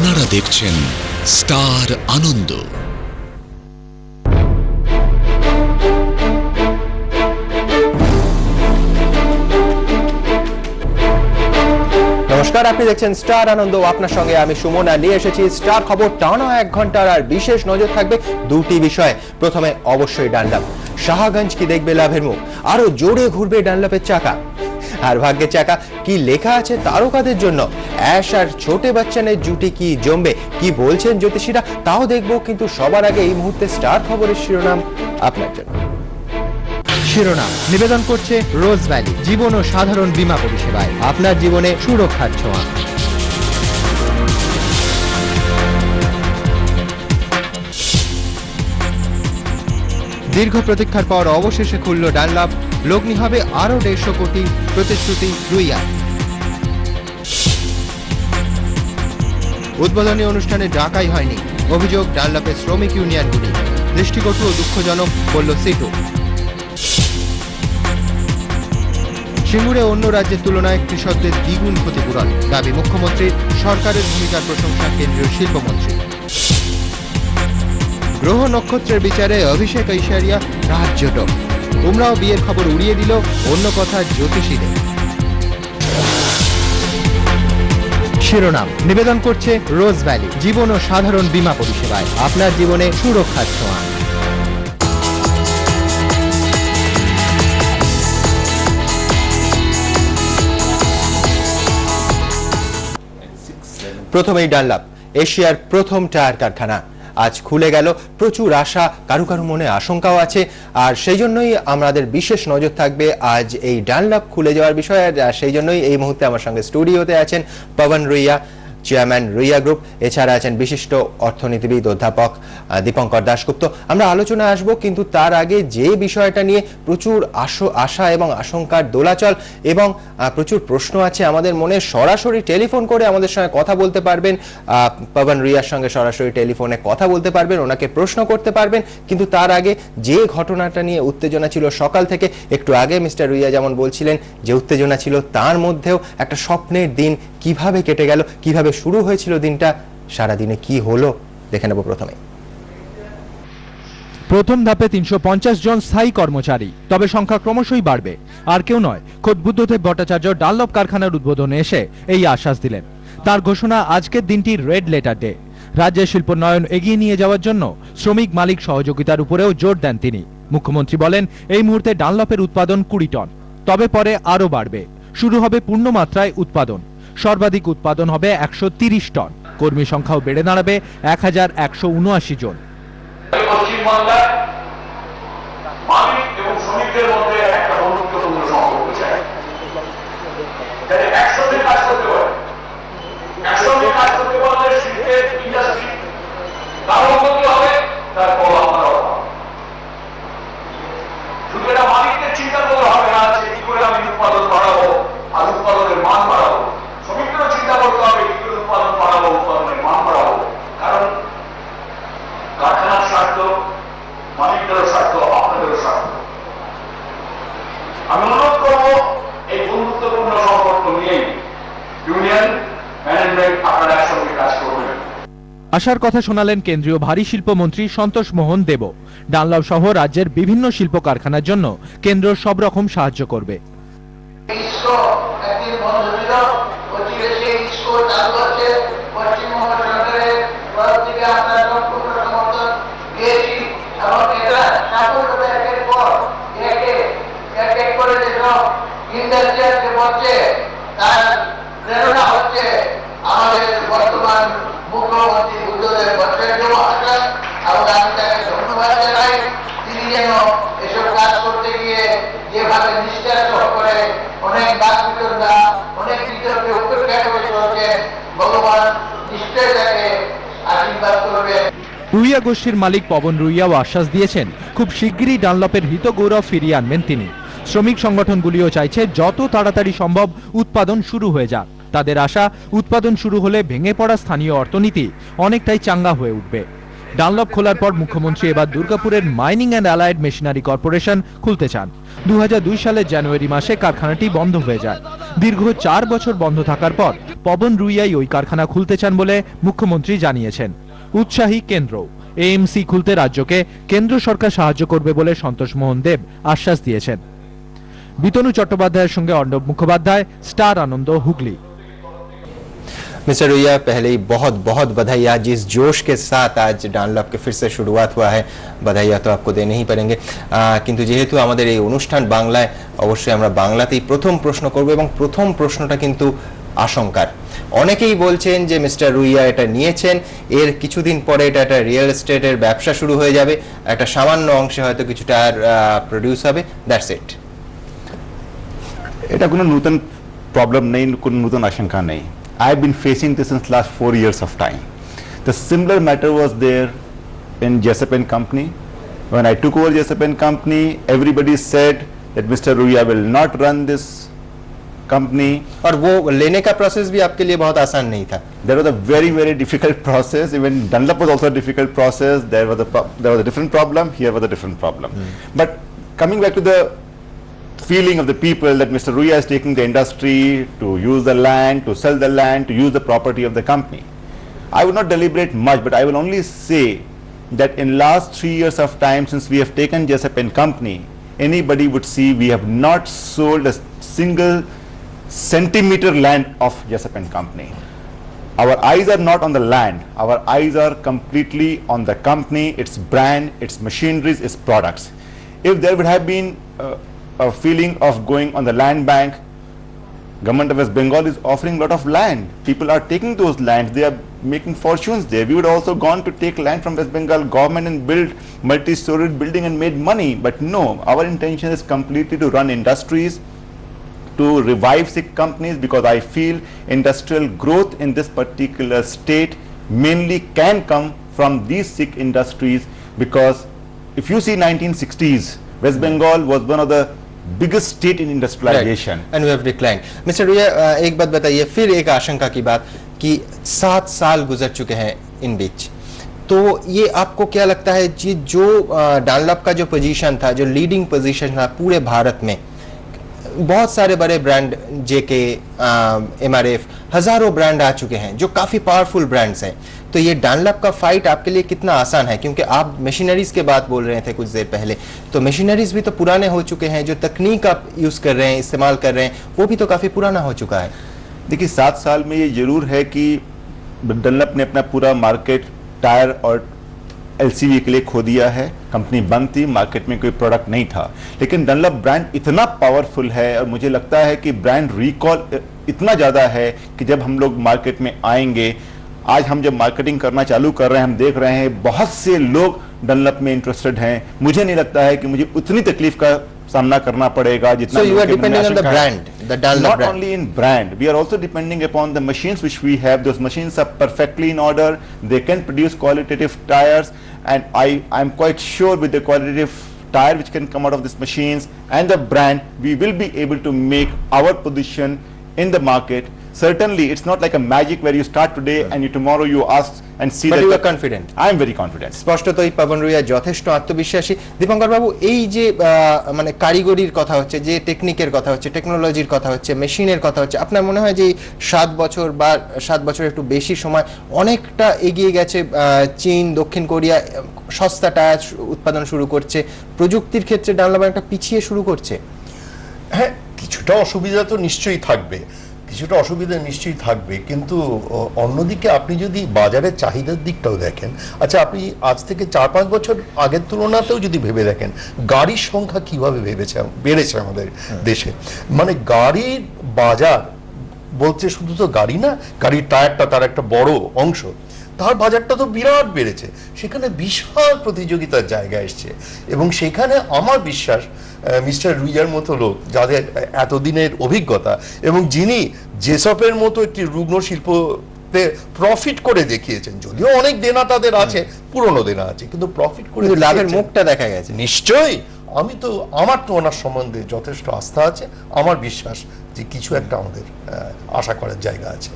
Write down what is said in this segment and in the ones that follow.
আপনারা দেখছেন স্টার আনন্দ। নমস্কার, আপনি দেখছেন স্টার আনন্দ। আপনার সঙ্গে আমি সুমন, আর নিয়ে এসেছি স্টার খবর টানা 1 ঘন্টার। আর বিশেষ নজর থাকবে দুটি বিষয়। প্রথমে অবশ্যই ডানলপ। শাহগঞ্জ কি দেখবে লাভের মুখ, আরো জোরে ঘুরবে ডানলপের চাকা। আর ভাগ্যের চাকা কি লেখা আছে তারকাদের জন্য। অ্যাশ আর ছোটে বচ্চনের জুটি কি জমবে, কি বলছেন জ্যোতিষীরা, তাও দেখবো। কিন্তু সবার আগে এই মুহূর্তে স্টার খবরের শিরোনাম আপনার জন্য। শিরোনাম নিবেদন করছে রোজ ভ্যালি জীবন ও সাধারণ বীমা পরিষেবায় আপনার জীবনে সুরক্ষার ছোঁয়া। দীর্ঘ প্রতীক্ষার পর অবশেষে খুলল ডানলপ। লগ্নি হবে আরো 150 কোটি, প্রতিশ্রুতি রুইয়া। উদ্বোধনী অনুষ্ঠানে ডাকাই হয়নি, অভিযোগ ডানলপের শ্রমিক ইউনিয়নগুলি। দৃষ্টিকটু ও দুঃখজনক বলল সিটু। সিঙ্গুরে অন্য রাজ্যের তুলনায় কৃষকদের দ্বিগুণ ক্ষতিপূরণ, দাবি মুখ্যমন্ত্রীর। সরকারের ভূমিকার প্রশংসা কেন্দ্রীয় শিল্পমন্ত্রী। গ্রহ নক্ষত্রের বিচারে অভিষেক ঐশ্বরিয়া রাজ্যটক। উমরাও বিয়ের খবর উড়িয়ে দিল, অন্য কথা জ্যোতিষীদের। শিরোনাম নিবেদন করছে রোজ ভ্যালি জীবন ও সাধারণ বীমা পরিষেবায় আপনার জীবনে সুরক্ষার ছোঁয়া। প্রথমেই ডানলপ, এশিয়ার প্রথম টায়ার কারখানা আজ খুলে গেল। প্রচুর আশা, কারো কারো মনে আশঙ্কাও আছে। আর সেই জন্যই আমাদের বিশেষ নজর থাকবে আজ এই ডানলপ খুলে যাওয়ার বিষয়ে। আর সেই জন্যই এই মুহূর্তে আমার সঙ্গে স্টুডিওতে আছেন পবন রুইয়া, চেয়ারম্যান রুইয়া গ্রুপ। এছাড়া আছেন বিশিষ্ট অর্থনীতিবিদ অধ্যাপক দীপঙ্কর দাশগুপ্ত। আমরা আলোচনায় আসবো, কিন্তু তার আগে যে বিষয়টা নিয়ে প্রচুর আশা এবং আশঙ্কার দোলাচল এবং প্রচুর প্রশ্ন আছে আমাদের মনে, সরাসরি টেলিফোন করে আমাদের সঙ্গে কথা বলতে পারবেন। পবন রুইয়ার সঙ্গে সরাসরি টেলিফোনে কথা বলতে পারবেন, ওনাকে প্রশ্ন করতে পারবেন। কিন্তু তার আগে যে ঘটনাটা নিয়ে উত্তেজনা ছিল সকাল থেকে, একটু আগে মিস্টার রুইয়া যেমন বলছিলেন যে উত্তেজনা ছিল, তার মধ্যেও একটা স্বপ্নের দিন কিভাবে কেটে গেল, কিভাবে শুরু হয়েছিল দিনটা, সারাদিনে কি হলো দেখে নেব। প্রথম ধাপে 350 জন স্থায়ী কর্মচারী, তবে সংখ্যা ক্রমশই বাড়বে। আর কেউ নয়, খোদ বুদ্ধদেব ভট্টাচার্য ডানলপ কারখানার উদ্বোধনে এসে এই আশ্বাস দিলেন। তার ঘোষণা, আজকের দিনটি রেড লেটার ডে। রাজ্যের শিল্পোন্নয়ন এগিয়ে নিয়ে যাওয়ার জন্য শ্রমিক মালিক সহযোগিতার উপরেও জোর দেন তিনি। মুখ্যমন্ত্রী বলেন, এই মুহূর্তে ডানলপের উৎপাদন 20 টন, তবে পরে আরো বাড়বে। শুরু হবে পূর্ণমাত্রায় উৎপাদন, সর্বাধিক উৎপাদন হবে 130 টন। কর্মী সংখ্যাও বেড়ে দাঁড়াবে 1179 জন। পশ্চিমবাংলায় মালিক এবং শ্রমিকদের মধ্যে একটা বন্ধুত্বপূর্ণ সম্পর্ক চাই। একসঙ্গে কাজ করতে পারে, একসঙ্গে কাজ করতে পারলে শিল্পের ইন্ডাস্ট্রি তার উন্নতি হবে, তার ফল আপনারা হবে। শুধু এটা মালিকদের চিন্তা করতে হবে না যে কি করে আমি উৎপাদন বাড়াবো আর উৎপাদনের মান বাড়াবো। শ্রমিকদেরও চিন্তা করতে হবে কি করে উৎপাদন বাড়াবো, উৎপাদনের মান বাড়াবো। কারণ কারখানার স্বার্থ, মালিকদেরও স্বার্থ, আপনাদেরও স্বার্থ। আমি অনুরোধ করবো এই বন্ধুত্বপূর্ণ সম্পর্ক নিয়েই ইউনিয়ন ম্যানেজমেন্ট আপনারা একসঙ্গে কাজ করবেন। আশার কথা শোনালেন কেন্দ্রীয় ভারী শিল্পমন্ত্রী সন্তোষ মোহন দেব। ডানলপ সহ রাজ্যের বিভিন্ন শিল্প কারখানার জন্য কেন্দ্র সব রকম সাহায্য করবে। আমাদের বর্তমান মুখ্যমন্ত্রী বুদ্ধদেব ভট্টাচার্য মহাশয়, এবং আমি তাকে ধন্যবাদ জানাই। তিনি যেন এসব কাজ করতে গিয়ে যেভাবে নিষ্ঠার সহকারে অনেক বাকবিতণ্ডা, অনেক বিতর্কে উপেক্ষা করে চলছেন, ভগবান নিশ্চয় তাকে আশীর্বাদ করবেন। রুইয়া গোষ্ঠীর মালিক পবন রুইয়াও আশ্বাস দিয়েছেন, খুব শিগগিরই ডানলপের হিত গৌরব ফিরিয়ে আনবেন তিনি। শ্রমিক সংগঠনগুলিও চাইছে যত তাড়াতাড়ি সম্ভব উৎপাদন শুরু হয়ে যাক। তাদের আশা, উৎপাদন শুরু হলে ভেঙে পড়া স্থানীয় অর্থনীতি অনেকটাই চাঙ্গা হয়ে উঠবে। ডানলপ খোলার পর মুখ্যমন্ত্রী এবার দুর্গাপুরের mining and allied machinery corporation খুলতে চান। 2002 সালের জানুয়ারি মাসে কারখানাটি বন্ধ হয়ে যায়। দীর্ঘ 4 বছর বন্ধ থাকার পর পবন রুইয়াই ওই কারখানা খুলতে চান বলে মুখ্যমন্ত্রী জানিয়েছেন। উৎসাহী কেন্দ্র। এএমসি খুলতে রাজ্যকে কেন্দ্র সরকার সাহায্য করবে বলে সন্তোষ মোহন দেব আশ্বাস দিয়েছেন। বিতনু চট্টোপাধ্যায়ের সঙ্গে অর্ণব মুখোপাধ্যায়, স্টার আনন্দ, হুগলি। मिस्टर रुइया, पहले ही बहुत बहुत बधाई। आज जिस जोश के साथ आज डानलप के फिर से शुरुआत हुआ है, बधाइयाँ तो आपको देने ही पड़ेंगे। किन्तु जेहेतु आमादेर এই অনুষ্ঠান বাংলায়, অবশ্যই আমরা বাংলাতেই প্রথম প্রশ্ন করব এবং প্রথম প্রশ্নটা কিন্তু আশঙ্কার। অনেকেই বলছেন যে মিস্টার রুইয়া এটা নিয়েছেন, এর কিছুদিন পরে এটা একটা রিয়েল এস্টেটের ব্যবসা শুরু হয়ে যাবে, একটা সামান্য অংশে হয়তো কিছু টায়ার প্রডিউস হবে, দ্যাটস ইট। এটা কোনো নতুন প্রবলেম নেই, কোনো নতুন আশঙ্কা নেই। I've been facing this since last 4 years of time. The similar matter was there in Jessup & Company. When I took over Jessup & Company, everybody said that Mr. Ruia will not run this company. और वो लेने का process भी आपके लिए बहुत आसान नहीं था। There was a very, very difficult process. Even Dunlop was also a difficult process. There was a different problem. Here was a different problem. But coming back to the feeling of the people that Mr. Ruia is taking the industry to use the land, to sell the land, to use the property of the company. I would not deliberate much, but I will only say that in last 3 years of time since we have taken Jessup & Company, anybody would see we have not sold a single centimeter land of Jessup & Company. Our eyes are not on the land. Our eyes are completely on the company, its brand, its machineries, its products. If there would have been a feeling of going on the land bank, government of West Bengal is offering a lot of land. People are taking those lands. They are making fortunes there. We would also gone to take land from West Bengal government and build multi-storied building and made money. But no, our intention is completely to run industries, to revive Sikh companies, because I feel industrial growth in this particular state mainly can come from these Sikh industries, because if you see 1960s, West Bengal was one of the biggest state in industrialization. And we have declined. Mr. Ruia, एक बात बताइए, फिर एक आशंका की बात कि 7 साल गुजर चुके हैं इन बीच, तो ये आपको क्या लगता है जी, जो डानलप का जो पोजीशन था, जो लीडिंग पोजीशन था पूरे भारत में, बहुत सारे बड़े ब्रांड जेके, एमआरएफ, हजारों ब्रांड आ चुके हैं जो काफी पावरफुल ब्रांड्स हैं, तो ये डानलप का फाइट आपके लिए कितना आसान है? क्योंकि आप मशीनरीज के बात बोल रहे थे कुछ देर पहले, तो मशीनरीज भी तो पुराने हो चुके हैं, जो तकनीक आप यूज कर रहे हैं, इस्तेमाल कर रहे हैं, वो भी तो काफी पुराना हो चुका है। देखिए, 7 साल में ये जरूर है कि डनलप ने अपना पूरा मार्केट टायर और एलसीवी के लिए खो दिया है। कंपनी बंद थी, मार्केट में कोई प्रोडक्ट नहीं था, लेकिन डनलप ब्रांड इतना पावरफुल है और मुझे लगता है कि ब्रांड रिकॉल इतना ज़्यादा है कि जब हम लोग मार्केट में आएंगे, आज हम जब मार्केटिंग करना चालू कर रहे हैं, हम देख रहे हैं बहुत से लोग डनलप में इंटरेस्टेड हैं। मुझे नहीं लगता है कि मुझे उतनी तकलीफ का सामना करना पड़ेगा जितना। So you are depending on the brand, the Dunlop not brand. only in brand, we are also depending upon the machines which we have. Those machines are perfectly in order. They can produce qualitative tires, and I'm quite sure with the qualitative tire which can come out of these machines and the brand, we will be able to make our position in the market. Certainly, it's not like a magic where you start today and tomorrow you ask and see But that. you are confident. I am very confident. স্পষ্টতই পবন রুইয়া যথেষ্ট আত্মবিশ্বাসী। দীপঙ্কর বাবু, এই যে মানে কারিগরির কথা হচ্ছে, যে টেকনিকের কথা হচ্ছে, টেকনোলজির কথা হচ্ছে, মেশিনের কথা হচ্ছে, আপনার মনে হয় যে 7 বছর বা 7 বছরের একটু বেশি সময় অনেকটা এগিয়ে গেছে চীন, দক্ষিণ কোরিয়া সস্তা টায়ার উৎপাদন শুরু করছে, প্রযুক্তির ক্ষেত্রে ডানলপ একটা পিছিয়ে শুরু করছে? হ্যাঁ, কিছুটা অসুবিধা তো নিশ্চয়ই থাকবে, কিন্তু অন্যদিকে আপনি যদি বাজারের চাহিদার দিকটাও দেখেন, আচ্ছা আপনি আজ থেকে 4-5 বছর আগের তুলনাতেও যদি ভেবে দেখেন, গাড়ির সংখ্যা কিভাবে বেড়েছে আমাদের দেশে, মানে গাড়ির বাজার বলছে শুধু তো গাড়ি না, গাড়ির টায়ারটা তার একটা বড় অংশ, তার বাজারটা তো বিরাট বেড়েছে, সেখানে বিশাল প্রতিযোগিতার জায়গা এসছে, এবং সেখানে আমার বিশ্বাস মিস্টার রুইয়ার মতো লোক, যাদের এতদিনের অভিজ্ঞতা এবং যিনি জেসপের মতো একটি রুগ্ন শিল্পতে প্রফিট করে দেখিয়েছেন, যদিও অনেক দেনা তাদের আছে, পুরনো দেনা আছে, কিন্তু প্রফিট করে লাভের মুখটা দেখা গেছে। নিশ্চয়ই, আমার তো ওনার সম্বন্ধে যথেষ্ট আস্থা আছে, আমার বিশ্বাস যে কিছু একটা আমাদের আশা করার জায়গা আছে।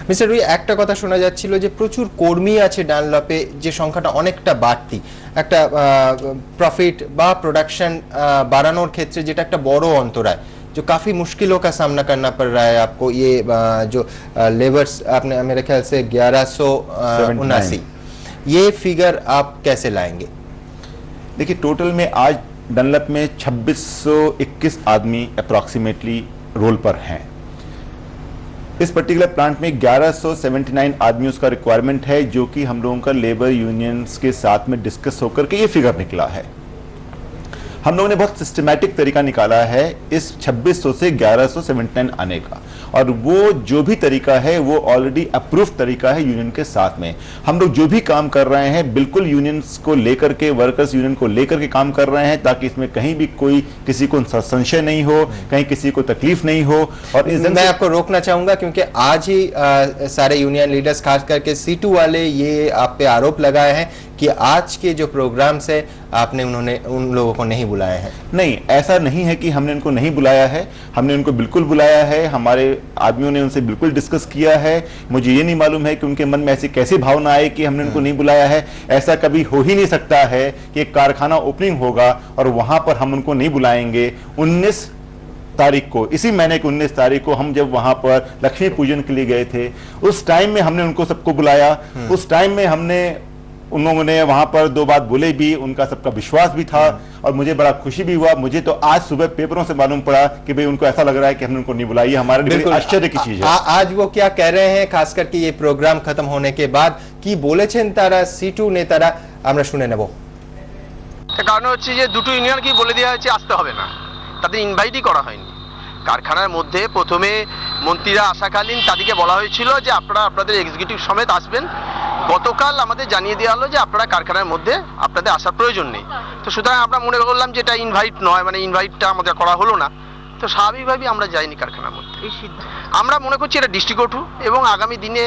মিস্টার রুই, একটা কথা শোনা যাচ্ছিল যে প্রচুর কর্মী আছে ডানলপে, যে সংখ্যাটা অনেকটা বাড়তি, একটা প্রফিট বা প্রোডাকশন বাড়ানোর ক্ষেত্রে যেটা একটা বড় অন্তরায়, जो काफ़ी मुश्किलों का सामना करना पड़ रहा है आपको, ये जो लेबर्स आपने मेरे ख्याल से 1179, ये फिगर आप कैसे लाएंगे? देखिए टोटल में आज डनलप में 2621 आदमी अप्रॉक्सीमेटली रोल पर हैं। इस पर्टिकुलर प्लांट में 1179 आदमियों का रिक्वायरमेंट है, जो कि हम लोगों का लेबर यूनियंस के साथ में डिस्कस होकर के ये फिगर निकला है। हम लोगों ने बहुत सिस्टमैटिक तरीका निकाला है इस 2600 से 1179 आने का, और वो जो भी तरीका है वो ऑलरेडी अप्रूव तरीका है यूनियन के साथ में। हम लोग जो भी काम कर रहे हैं बिल्कुल यूनियंस को लेकर के, वर्कर्स यूनियन को लेकर के काम कर रहे हैं, ताकि इसमें कहीं भी कोई किसी को संशय नहीं हो, कहीं किसी को तकलीफ नहीं हो। और इस मैं आपको रोकना चाहूंगा क्योंकि आज ही सारे यूनियन लीडर्स खास करके C2 वाले ये आप पे आरोप लगाए हैं कि आज के जो प्रोग्राम्स है आपने उन लोगों को नहीं बुलाया है। नहीं, ऐसा नहीं है कि हमने उनको नहीं बुलाया है, हमने उनको बिल्कुल बुलाया है। हमारे आदमियों ने उनसे बिल्कुल डिस्कस किया है। मुझे ये नहीं मालूम है कि उनके मन में ऐसी कैसी भावना आई कि हमने उनको नहीं बुलाया है। ऐसा कभी हो ही नहीं सकता है कि एक कारखाना ओपनिंग होगा और वहां पर हम उनको नहीं बुलाएंगे। 19 तारीख को, इसी महीने की 19 तारीख को हम जब वहां पर लक्ष्मी पूजन के लिए गए थे, उस टाइम में हमने उनको सबको बुलाया। उस टाइम में हमने उन्होंने वहां पर 2 बात बोले भी, उनका सबका विश्वास भी था, और मुझे बड़ा खुशी भी हुआ। मुझे तो आज सुबह पेपरों से मालूम पड़ा कि भाई उनको ऐसा लग रहा है कि हमने उनको नहीं बुलाई। हमारे लिए आश्चर्य की चीज है। आज वो क्या कह रहे हैं, खास करके ये प्रोग्राम खत्म होने के बाद কি বলেছেন তারা C2 নেতারা, আমরা শুনে নেব। কারণ হচ্ছে যে দুটো ইউনিয়নকে বলে দেওয়া হয়েছে আসতে হবে না, তাদের ইনভাইটই করা হয়নি। কারখানার মধ্যে প্রথমে মন্ত্রীরা আসাকালীন তাদেরকে বলা হয়েছিল যে আপনারা আপনাদের এক্সিকিউটিভ সমেত আসবেন। গতকাল আমাদের জানিয়ে দেওয়া হলো যে আপনারা কারখানার মধ্যে আপনাদের আসার প্রয়োজন নেই। তো সুতরাং আমরা মনে করলাম যে এটা ইনভাইট নয়, মানে ইনভাইটটা আমাদের করা হলো না। তো স্বাভাবিকভাবেই আমরা যাইনি কারখানার মধ্যে। আমরা মনে করছি এটা দৃষ্টিকটু, এবং আগামী দিনে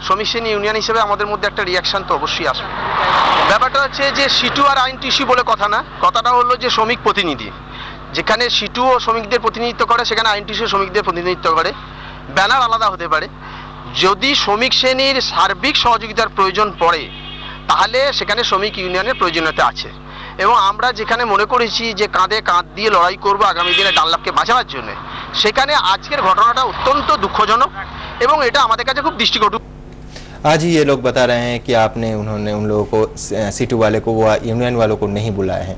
শ্রমিক শ্রেণী ইউনিয়ন হিসেবে আমাদের মধ্যে একটা রিয়াকশন তো অবশ্যই আসবে। ব্যাপারটা হচ্ছে যে C2 আর আইএনটিসি বলে কথা না, কথাটা হলো যে শ্রমিক প্রতিনিধি। যেখানে C2 ও শ্রমিকদের প্রতিনিধিত্ব করে, সেখানে আইএনটিসি শ্রমিকদের প্রতিনিধিত্ব করে। ব্যানার আলাদা হতে পারে। যদি শ্রমিক শ্রেণীর সার্বিক সহযোগিতার প্রয়োজন পড়ে তাহলে সেখানে শ্রমিক ইউনিয়নের প্রয়োজনীয়তা আছে, এবং আমরা যেখানে মনে করেছি যে কাঁধে কাঁধ দিয়ে লড়াই করব আগামী দিনে ডানলপকে বাঁচাবার জন্য, সেখানে আজকের ঘটনাটা অত্যন্ত দুঃখজনক এবং এটা আমাদের কাছে খুব দৃষ্টিকটু। आज ही ये लोग बता रहे हैं कि उन्होंने उन लोगों को, C2 वाले को, वो यूनियन वालों को नहीं बुलाया है।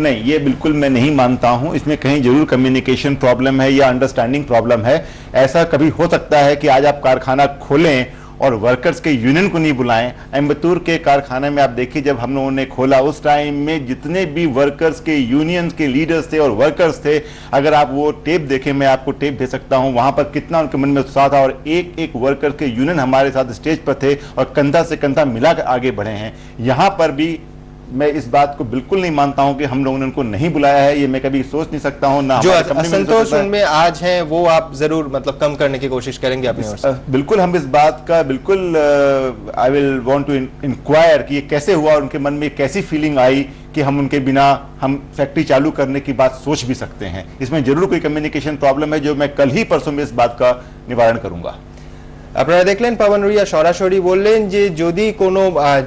नहीं, ये बिल्कुल मैं नहीं मानता हूं। इसमें कहीं जरूर कम्युनिकेशन प्रॉब्लम है या अंडरस्टैंडिंग प्रॉब्लम है। ऐसा कभी हो सकता है कि आज आप कारखाना खोलें और वर्कर्स के यूनियन को नहीं बुलाएं। अम्बत्तूर के कारखाने में आप देखिए, जब हम लोगों ने खोला उस टाइम में जितने भी वर्कर्स के यूनियंस के लीडर्स थे और वर्कर्स थे, अगर आप वो टेप देखें, मैं आपको टेप भेज सकता हूं, वहां पर कितना उनके मन में उत्साह था, और एक एक वर्कर के यूनियन हमारे साथ स्टेज पर थे और कंधा से कंधा मिलाकर आगे बढ़े हैं। यहां पर भी मैं इस बात को बिल्कुल नहीं मानता हूं कि हम लोगों ने उनको नहीं बुलाया है। ये मैं कभी सोच नहीं सकता हूं। ना जो असंतोष उनमें आज है वो आप जरूर मतलब कम करने की कोशिश करेंगे अपनी ओर से? बिल्कुल, हम इस बात का बिल्कुल I will want to inquire कि ये कैसे हुआ, उनके मन में कैसी फीलिंग आई कि हम उनके बिना हम फैक्ट्री चालू करने की बात सोच भी सकते हैं। इसमें जरूर कोई कम्युनिकेशन प्रॉब्लम है, जो मैं कल ही परसों में इस बात का निवारण करूंगा। আপনারা দেখলেন পাবন রুইয়া সরাসরি বললেন যে যদি কোনো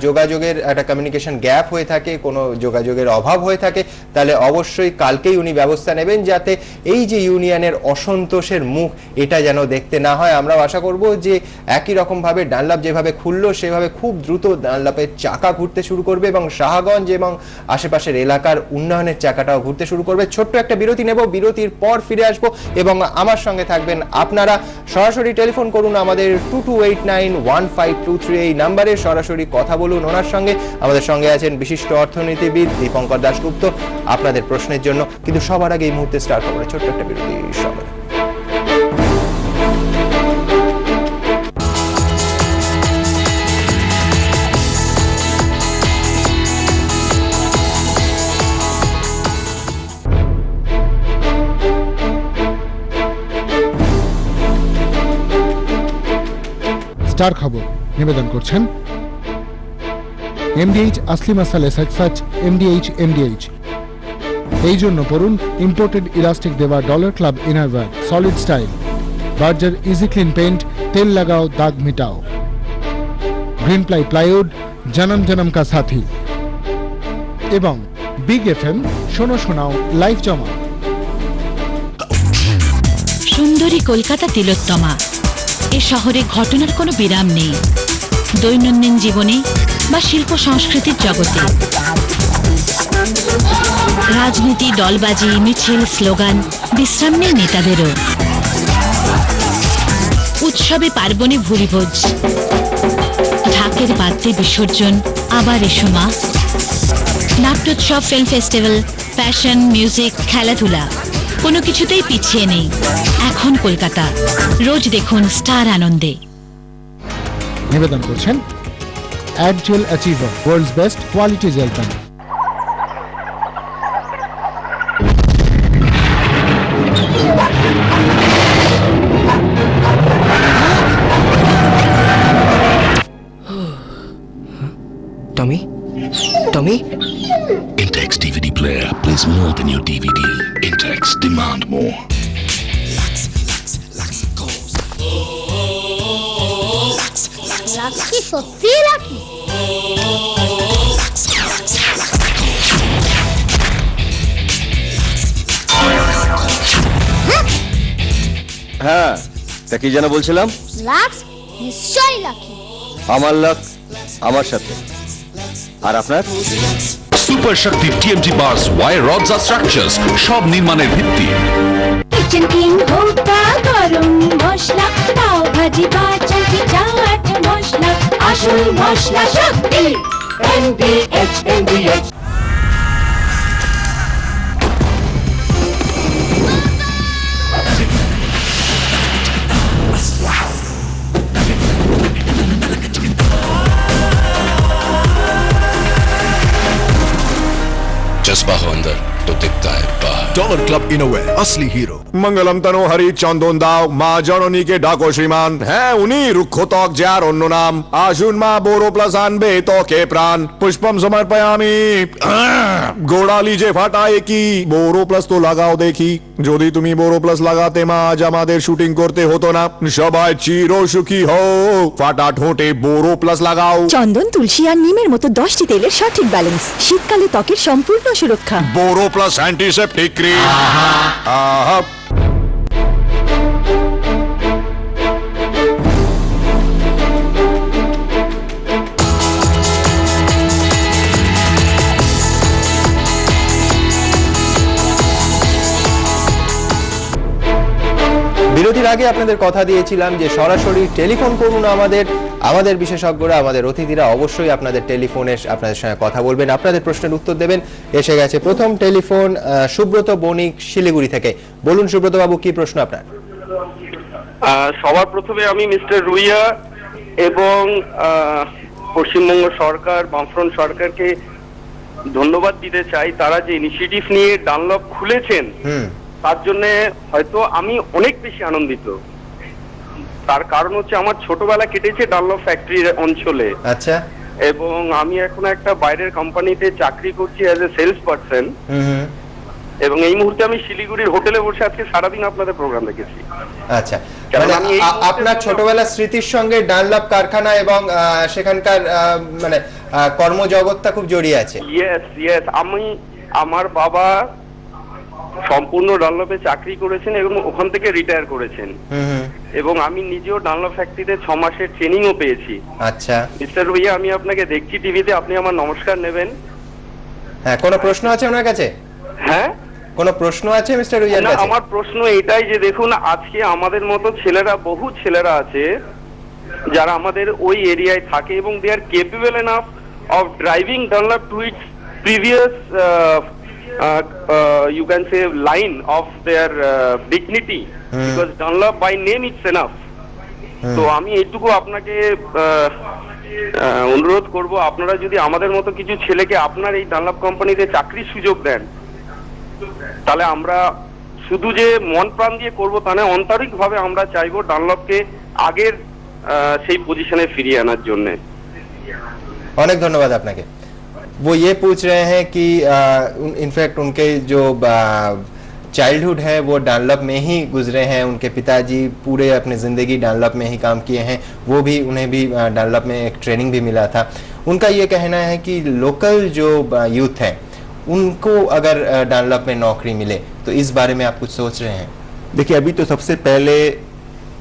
যোগাযোগের একটা কমিউনিকেশন গ্যাপ হয়ে থাকে, কোনো যোগাযোগের অভাব হয়ে থাকে, তাহলে অবশ্যই কালকেই উনি ব্যবস্থা নেবেন যাতে এই যে ইউনিয়নের অসন্তোষের মুখ এটা যেন দেখতে না হয়। আমরাও আশা করব যে একই রকমভাবে ডানলপ যেভাবে খুললো সেভাবে খুব দ্রুত ডানলপের চাকা ঘুরতে শুরু করবে এবং শাহগঞ্জ এবং আশেপাশের এলাকার উন্নয়নের চাকাটাও ঘুরতে শুরু করবে। ছোট্ট একটা বিরতি নেব, বিরতির পর ফিরে আসবো এবং আমার সঙ্গে থাকবেন আপনারা। সরাসরি টেলিফোন করুন আমাদের 22891523 এই নাম্বারে, সরাসরি কথা বলুন ওনার সঙ্গে। আমাদের সঙ্গে আছেন বিশিষ্ট অর্থনীতিবিদ দীপঙ্কর দাশগুপ্ত আপনাদের প্রশ্নের জন্য। কিন্তু সবার আগে এই মুহূর্তে স্টার খবরে ছোট্ট একটা বিরতি সঙ্গে। স্টার খবর নিবেদন করছেন MDH আসলি মাসালে সাচ MDH এই জন্য পড়ুন ইম্পোর্টেড ইলাস্টিক দেওয়া Dollar Club innerwear solid style, Berger easy clean paint, তেল লাগাও দাগ মিটাও, গ্রিন প্লাই প্লাইউড জনম জনম কা সাথী এবং বিগ FM শোনো শোনাও লাইভ জমা। উত্তরী কলকাতা তিলোত্তমা। এ শহরে ঘটনার কোনো বিরাম নেই, দৈনন্দিন জীবনে বা শিল্প সংস্কৃতির জগতে। রাজনীতি, দলবাজি, মিছিল, স্লোগান, বিশ্রাম নেই নেতাদেরও। উৎসবে পার্বণে ভুরিভোজ, ঢাকের বাদ্যে বিসর্জন, আবার এসো মা। নাট্যোৎসব, ফিল্ম ফেস্টিভ্যাল, ফ্যাশন, মিউজিক, খেলাধুলা, কোনো কিছুতেই পিছিয়ে নেই এখন কলকাতা। রোজ দেখুন স্টার আনন্দে। নিবেদন করছেন Add Gel Achiever, world's best quality gel pen. Tommy? Tommy? Intex DVD player plays more than your DVD. Intex, demand more. Lucky সত্যি লাকি। হ্যাঁ, তা কি যেন বলছিলাম? লাক্স নিশ্চয়ই লাকি। আমার লাক আমার সাথে। আর আপনার? সুপার শক্তি TMT bars, wire rods আর structures, সব নির্মাণের ভিত্তি। কিচেন কিং হোক বা গরম মশলা, পাও ভাজি বা চাটি চাট মশলা, আসল মশলা শক্তি MDH। जज्बा हो अंदर तो दिखता है बाहर। डॉलर क्लब इनोवे असली हीरो। মঙ্গলম তনু হরি চন্দন দাও, মা জননীকে ডাকো শ্রীমান। হ্যাঁ, উনি রুক্ষতক যার অন্য নাম। আসুন মা বোরো প্লাস আনবে ত্বকে প্রাণ। পুষ্পম সমর্পয়ামি। গোড়ালি যে ফাটায় কি, বোরো প্লাস তো লাগাও দেখি। যদি তুমি বোরো প্লাস লাগাতে মা, আজ আমাদের শুটিং করতে হতো না। সবাই চির সুখী হও, ফাটা ঠোঁটে বোরো প্লাস লাগাও। চন্দন, তুলসী আর নিমের মতো 10টি তেলের সঠিক ব্যালেন্স, শীতকালে ত্বকের সম্পূর্ণ সুরক্ষা। বোরো প্লাস অ্যান্টিসেপ্টিক ক্রিম। আহা। বিরতির আগে আপনাদের কথা দিয়েছিলাম যে সরাসরি টেলিফোন করুন আমাদের বিশেষজ্ঞরা, আমাদের অতিথিরা অবশ্যই আপনাদের টেলিফোনে আপনাদের সঙ্গে কথা বলবেন, আপনাদের প্রশ্নের উত্তর দেবেন। এসে গেছে প্রথম টেলিফোন, সুব্রত বণিক শিলিগুড়ি থেকে। বলুন সুব্রত বাবু, কি প্রশ্ন আপনার? সবার প্রথমে আমি মিস্টার রুইয়া এবং পশ্চিমবঙ্গ সরকার, বামফ্রন্ট সরকারকে ধন্যবাদ দিতে চাই। তারা যে ইনিশিয়েটিভ নিয়ে ডানলপ খুলেছেন তার জন্য হয়তো আমি অনেক বেশি আনন্দিত। তার কারণ হচ্ছে আমার ছোটবেলা কেটেছে ডানলপ ফ্যাক্টরির অঞ্চলে। আচ্ছা। এবং আমি এখন একটা বাইরের কোম্পানিতে চাকরি করছি অ্যাজ এ সেলস পারসন। এবং এই মুহূর্তে আমি শিলিগুড়ির হোটেলে বসে আজকে সারাদিন আপনাদের প্রোগ্রাম দেখেছি। আচ্ছা, মানে আপনার ছোটবেলার স্মৃতির সঙ্গে ডানলপ কারখানা এবং সেখানকার মানে কর্মজগৎটা খুব জড়িয়ে আছে। ইয়েস, আমার বাবা সম্পূর্ণ ডানলপে চাকরি করেছেন এবং ওখান থেকে রিটায়ার করেছেন। এবং আমি নিজেও ডানলপ ফ্যাক্টরিতে 6 মাসের ট্রেনিংও পেয়েছি। আচ্ছা মিস্টার রুইয়া, আমি আপনাকে দেখছি টিভিতে, আপনি আমার নমস্কার নেবেন। হ্যাঁ, কোনো প্রশ্ন আছে ওনার কাছে? হ্যাঁ, কোনো প্রশ্ন আছে মিস্টার রুইয়ার কাছে? আমার প্রশ্ন এটাই যে দেখুন, আজকে আমাদের মতো ছেলেরা, বহু ছেলেরা আছে যারা আমাদের ওই এরিয়ায় থাকে এবং they are capable enough of driving Dunlop to its previous you can say line of their dignity, because Dunlop by name it's enough. তো আমি এইটুকু আপনাকে অনুরোধ করব, আপনারা যদি আমাদের মতো কিছু ছেলেকে আপনার এই ডানলপ কোম্পানিতে চাকরির সুযোগ দেন, তাহলে আমরা শুধু যে মন প্রাণ দিয়ে করব তা না, আন্তরিকভাবে আমরা চাইবো ডানলপকে আগের সেই পজিশনে ফিরিয়ে আনার জন্য। অনেক ধন্যবাদ আপনাকে। वो ये पूछ रहे हैं कि इनफैक्ट उनके जो चाइल्डहुड है वो डानलप में ही गुजरे हैं, उनके पिताजी पूरे अपनी ज़िंदगी डानलप में ही काम किए हैं, उन्हें भी डानलप में एक ट्रेनिंग भी मिला था। उनका ये कहना है कि लोकल जो यूथ है उनको अगर डानलप में नौकरी मिले तो इस बारे में आप कुछ सोच रहे हैं? देखिए अभी तो सबसे पहले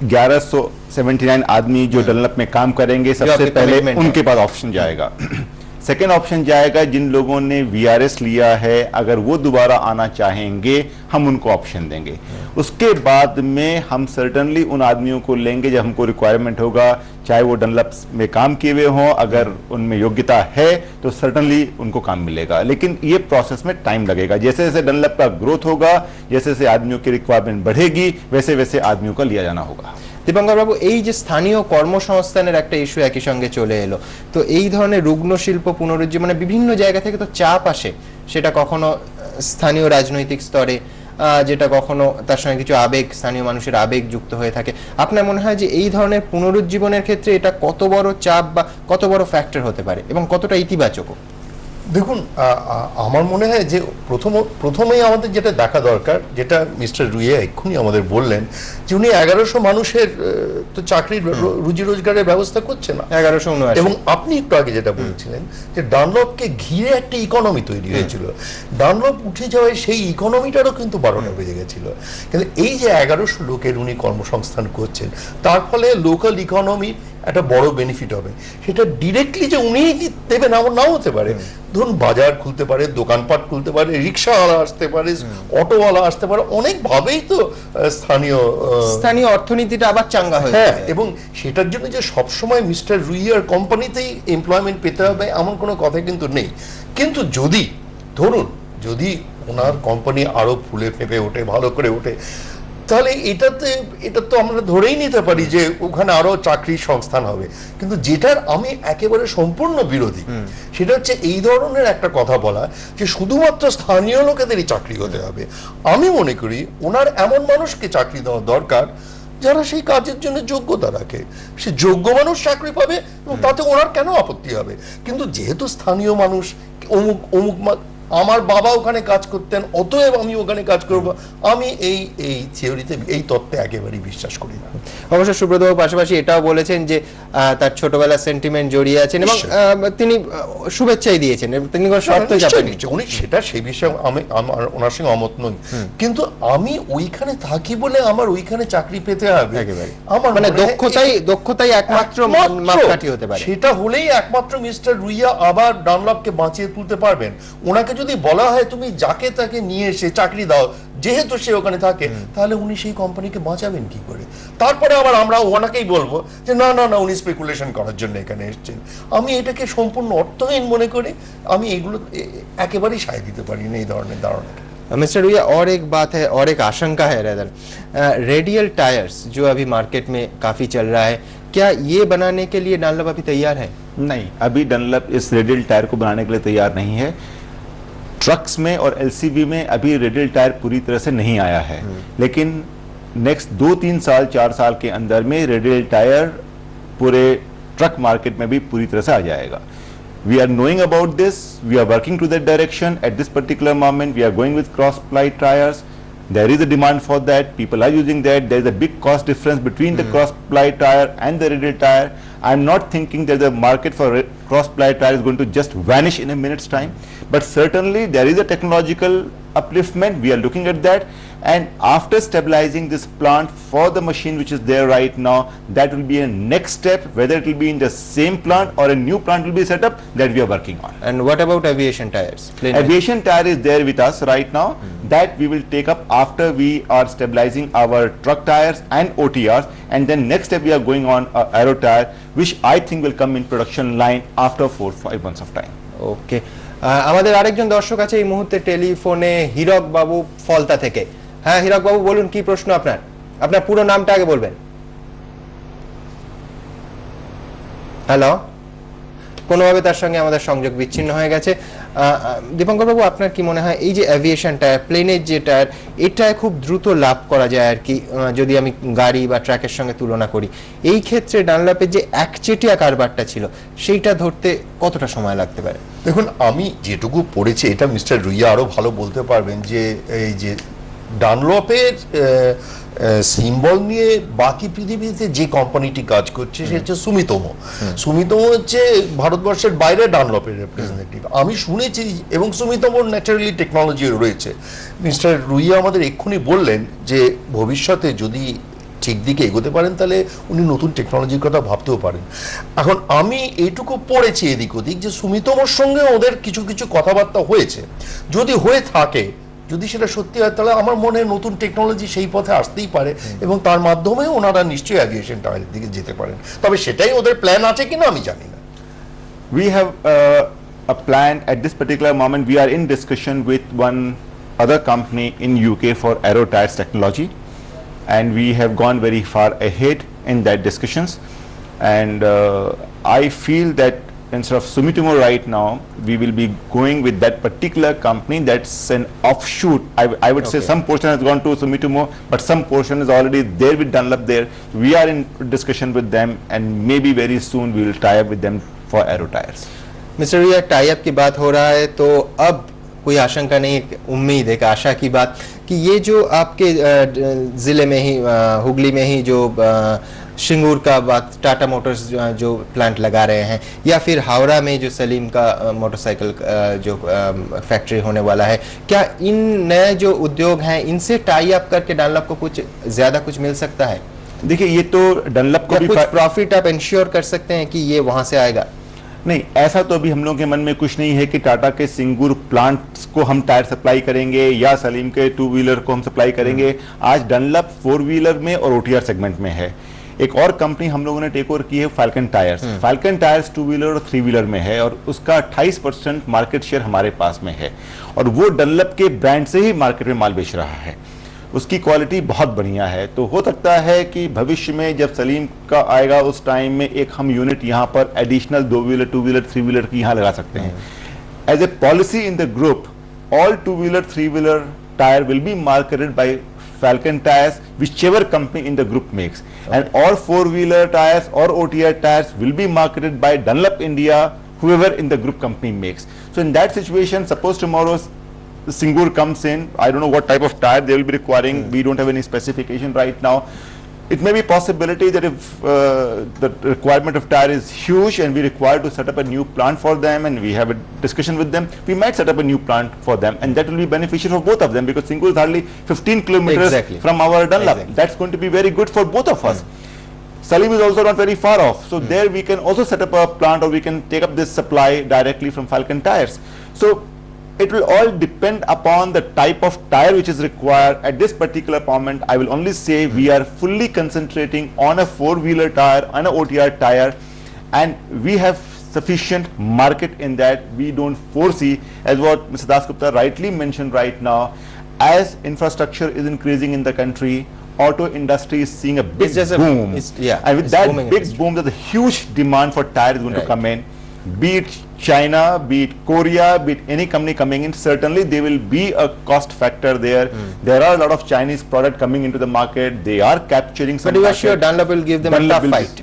1179 आदमी जो डनलप में काम करेंगे, सबसे आपकी पहले commitment है। उनके पास ऑप्शन जाएगा। सेकेंड ऑप्शन जाएगा जिन लोगों ने VRS लिया है, अगर वो दोबारा आना चाहेंगे हम उनको ऑप्शन देंगे। उसके बाद में हम सर्टनली उन आदमियों को लेंगे जब हमको रिक्वायरमेंट होगा, चाहे वो डनलप में काम किए हुए हों, अगर उनमें योग्यता है तो सर्टनली उनको काम मिलेगा। लेकिन ये प्रोसेस में टाइम लगेगा। जैसे जैसे डनलप का ग्रोथ होगा, जैसे जैसे आदमियों की रिक्वायरमेंट बढ़ेगी, वैसे वैसे आदमियों का लिया जाना होगा। দীপঙ্কর বাবু, এই যে স্থানীয় কর্মসংস্থানের একটা ইস্যু একই সঙ্গে চলে এলো, তো এই ধরনের রুগ্ন শিল্প পুনরুজ্জীবনে বিভিন্ন জায়গা থেকে তো চাপ আসে, সেটা কখনো স্থানীয় রাজনৈতিক স্তরে, যেটা কখনো তার সঙ্গে কিছু আবেগ, স্থানীয় মানুষের আবেগ যুক্ত হয়ে থাকে। আপনার মনে হয় যে এই ধরনের পুনরুজ্জীবনের ক্ষেত্রে এটা কত বড় চাপ বা কত বড় ফ্যাক্টর হতে পারে এবং কতটা ইতিবাচক? দেখুন, আমার মনে হয় যে প্রথমেই আমাদের যেটা দেখা দরকার, যেটা মিস্টার রুইয়া এক্ষুনি আমাদের বললেন, যে উনি 1100 মানুষের তো চাকরির রুজি রোজগারের ব্যবস্থা করছে না, 1179। এবং আপনি একটু আগে যেটা বলছিলেন যে ডানলপকে ঘিরে একটা ইকোনমি তৈরি হয়েছিল, ডানলপ উঠে যাওয়ায় সেই ইকোনমিটারও কিন্তু 12টা বেজে গেছিল। কিন্তু এই যে 1100 লোকের উনি কর্মসংস্থান করছেন, তার ফলে লোকাল ইকোনমি একটা বড় বেনিফিট হবে। সেটা ডিরেক্টলি যে উনিই দেবেন এমন নাও হতে পারে। ধরুন বাজার খুলতে পারে, দোকানপাট খুলতে পারে, রিক্সাওয়ালা আসতে পারে, অটোওয়ালা আসতে পারে, অনেকভাবেই তো স্থানীয় অর্থনীতিটা আবার চাঙ্গা হয়ে হ্যাঁ, এবং সেটার জন্য যে সবসময় মিস্টার রুইয়ার কোম্পানিতেই এমপ্লয়মেন্ট পেতে হবে এমন কোনো কথা কিন্তু নেই। কিন্তু যদি ধরুন যদি ওনার কোম্পানি আরো ফুলে ফেঁপে ওঠে, ভালো করে ওঠে, তাহলে এটা তো আমরা ধরেই নিতে পারি যে ওখানে আরো চাকরির সংস্থান হবে। কিন্তু যেটার আমি একেবারে সম্পূর্ণ বিরোধী, সেটা হচ্ছে এই ধরনের একটা কথা বলা যে শুধুমাত্র স্থানীয় লোকেদেরই চাকরি হতে হবে। আমি মনে করি ওনার এমন মানুষকে চাকরি দেওয়া দরকার যারা সেই কাজের জন্য যোগ্যতা রাখে, সে যোগ্য মানুষ চাকরি পাবে এবং তাতে ওনার কেন আপত্তি হবে। কিন্তু যেহেতু স্থানীয় মানুষ অমুক অমুক আমার বাবা ওখানে কাজ করতেন, অতএব আমি ওখানে কাজ করব, আমি এই থিওরিতে, এই তত্ত্বে একেবারেই বিশ্বাস করি না। অবশ্য সুব্রতবাবু পাশাপাশি এটাও বলেছেন যে তার ছোটবেলার সেন্টিমেন্ট জড়িয়ে আছেন এবং তিনি শুভেচ্ছাই দিয়েছেন, তিনি কোনো শর্ত চাপেননি। উনি সেটা সেই বিষয়ে আমি ওনার সঙ্গে অমত নই, কিন্তু আমি ওইখানে থাকি বলে আমার ওইখানে চাকরি পেতে হবে আমার মানে দক্ষতাই একমাত্র মাপকাঠি হতে পারে। সেটা হলেই একমাত্র মিস্টার রুইয়া আবার ডানলপকে বাঁচিয়ে তুলতে পারবেন। ওনাকে যদি বলা হয় তুমি যাকে তাকে নিয়ে এসে চাকরি দাও, যেহেতু সে ওখানে থাকে, তাহলে উনি সেই কোম্পানিকে বাঁচাবেন কি করে? তারপরে আবার আমরা ওনাকেই বলবো যে না না না উনি স্পেকুলেশন করার জন্য এখানে এসেছেন। আমি এটাকে সম্পূর্ণ অর্থহীন মনে করি। আমি এগুলো একেবারেই সায় দিতে পারি না এই ধরনের ধারণা। मिस्टर रुइया, और एक बात है और एक आशंका है रेदर, रेडियल टायर्स जो अभी मार्केट में काफी चल रहा है, क्या ये बनाने के लिए डनलप अभी तैयार है? नहीं, अभी डनलप इस रेडियल टायर को बनाने के लिए तैयार नहीं है। ट्रक्स में और एलसीवी में अभी रेडियल टायर पूरी तरह से नहीं आया है, लेकिन नेक्स्ट 2-3 साल 4 साल के अंदर में रेडियल टायर पूरे ट्रक मार्केट में भी पूरी तरह से आ जाएगा। We are knowing about this, we are working to that direction. At this particular moment we are going with cross ply tires. There is a demand for that, people are using that. There is a big cost difference between the cross ply tire and the radial tire. I am not thinking that the market for cross ply tire is going to just vanish in a minute's time, but certainly there is a technological upliftment. We are looking at that, and after stabilizing this plant for the machine which is there right now, that will be a next step. Whether it will be in the same plant or a new plant will be set up, that we are working on. And what about aviation tires? Aviation tire is there with us right now. That we will take up after we are stabilizing our truck tires and OTRs, and then next step we are going on aero tire, which I think will come in production line after 4-5 months of time. Okay. আমাদের আরেকজন দর্শক আছে এই মুহূর্তে টেলিফোনে, হীরক বাবু ফলতা থেকে। হ্যাঁ হীরক বাবু বলুন, কি প্রশ্ন আপনার? আপনার পুরো নামটা আগে বলবেন। হ্যালো, কোনোভাবে তার সঙ্গে আমাদের সংযোগ বিচ্ছিন্ন হয়ে গেছে। দীপঙ্কর বাবু, আপনার কি মনে হয় এই যে অ্যাভিয়েশন টায়ার, প্লেনের যে টায়ার, এটায় খুব দ্রুত লাভ করা যায় আর কি, যদি আমি গাড়ি বা ট্রাকের সঙ্গে তুলনা করি, এই ক্ষেত্রে ডানলপের যে একচেটিয়া কারবারটা ছিল সেইটা ধরতে কতটা সময় লাগতে পারে? দেখুন, আমি যেটুকু পড়েছি, এটা মিস্টার রুইয়া আরো ভালো বলতে পারবেন, যে এই যে ডানলপের সিম্বল নিয়ে বাকি পৃথিবীতে যে কোম্পানিটি কাজ করছে সে হচ্ছে সুমিতোমো। সুমিতোমো হচ্ছে ভারতবর্ষের বাইরে ডানলপের রিপ্রেজেন্টেটিভ। আমি শুনেছি, এবং সুমিতোমোর ন্যাচারালি টেকনোলজি রয়েছে। মিস্টার রুইয়া আমাদের এক্ষুনি বললেন যে ভবিষ্যতে যদি ঠিক দিকে এগোতে পারেন তাহলে উনি নতুন টেকনোলজির কথা ভাবতেও পারেন। এখন আমি এইটুকু পড়েছি এদিক ওদিক যে সুমিতোমোর সঙ্গে ওদের কিছু কিছু কথাবার্তা হয়েছে। যদি হয়ে থাকে, যদি সেটা সত্যি হয়, তাহলে আমার মনে হয় নতুন টেকনোলজি সেই পথে আসতেই পারে এবং তার মাধ্যমে ওনারা নিশ্চয়ই অ্যাভিয়েশন টায়ারের দিকে যেতে পারেন। তবে সেটাই ওদের প্ল্যান আছে কিনা আমি জানি না। We have a plan at this particular moment. We are in discussion with one other company in UK for aero tires technology, and we have gone very far ahead in that discussions. And I feel that instead of Sumitomo right now, we will be going with that particular company that's an offshoot. I would say some portion has gone to Sumitomo, but some portion is already there with Dunlop there. We are in discussion with them, and maybe very soon we will tie up with them for aero tires. Mister Riya, tie up की बात हो रहा है तो अब कोई आशंका नहीं, उम्मीद एक आशा की बात कि ये जो आपके ज़िले में ही हुगली में ही जो शिंगूर का बात टाटा मोटर्स जो प्लांट लगा रहे हैं, या फिर हावड़ा में जो सलीम का मोटरसाइकिल जो फैक्ट्री होने वाला है, क्या इन नए जो उद्योग हैं इनसे टाई अप करके डनलप को कुछ ज़्यादा कुछ मिल सकता है? देखिए, ये तो डनलप को भी कुछ प्रॉफिट आप इंश्योर कर सकते हैं कि ये वहाँ से आएगा? नहीं, ऐसा तो अभी हम लोगों के मन में कुछ नहीं है कि टाटा के सिंगूर प्लांट्स को हम टायर सप्लाई करेंगे या सलीम के टू व्हीलर को हम सप्लाई करेंगे। आज डनलप 4 व्हीलर में और ओटीआर सेगमेंट में है। एक और कंपनी हम लोगों ने टेक ओवर की है, falcon tyres. Falcon tyres 2 wheeler और 3 व्हीलर में है और उसका 28% मार्केट शेयर हमारे पास में है और वो डनलप के ब्रांड से ही मार्केट में माल बेच रहा है। उसकी क्वालिटी बहुत बढ़िया है। तो हो सकता है कि भविष्य में जब सलीम का आएगा उस टाइम में एक हम यूनिट यहाँ पर एडिशनल 2 व्हीलर 2 व्हीलर 3 व्हीलर की यहाँ लगा सकते हैं। As a policy in the group, all 2 wheeler 3 wheeler tyre will be marketed by Falcon tires, whichever company in the group makes, and all 4 wheeler tires or OTR tires will be marketed by Dunlop India, whoever in the group company makes. So in that situation, suppose tomorrow Singur comes in, I don't know what type of tire they will be requiring. We don't have any specification right now. It may be possibility that if the requirement of tire is huge and we require to set up a new plant for them and we have a discussion with them, we might set up a new plant for them, and that will be beneficial for both of them because Singur is hardly 15 kilometers from our Dunlop. That's going to be very good for both of us. Salim is also not very far off, so there we can also set up a plant or we can take up this supply directly from Falcon tires. So it will all depend upon the type of tire which is required at this particular moment. I will only say we are fully concentrating on a 4-wheeler tire, on a OTR tire, and we have sufficient market in that. We don't foresee, as what Mr. Dasgupta rightly mentioned right now, as infrastructure is increasing in the country, auto industry is seeing a big boom. And with that big boom, there's a huge demand for tires going to come in. Be it China, be it Korea, be it any company coming in, certainly there will be a cost factor there. There are a lot of Chinese product coming into the market. They are capturing some. But you are sure Dunlop will give them a tough fight?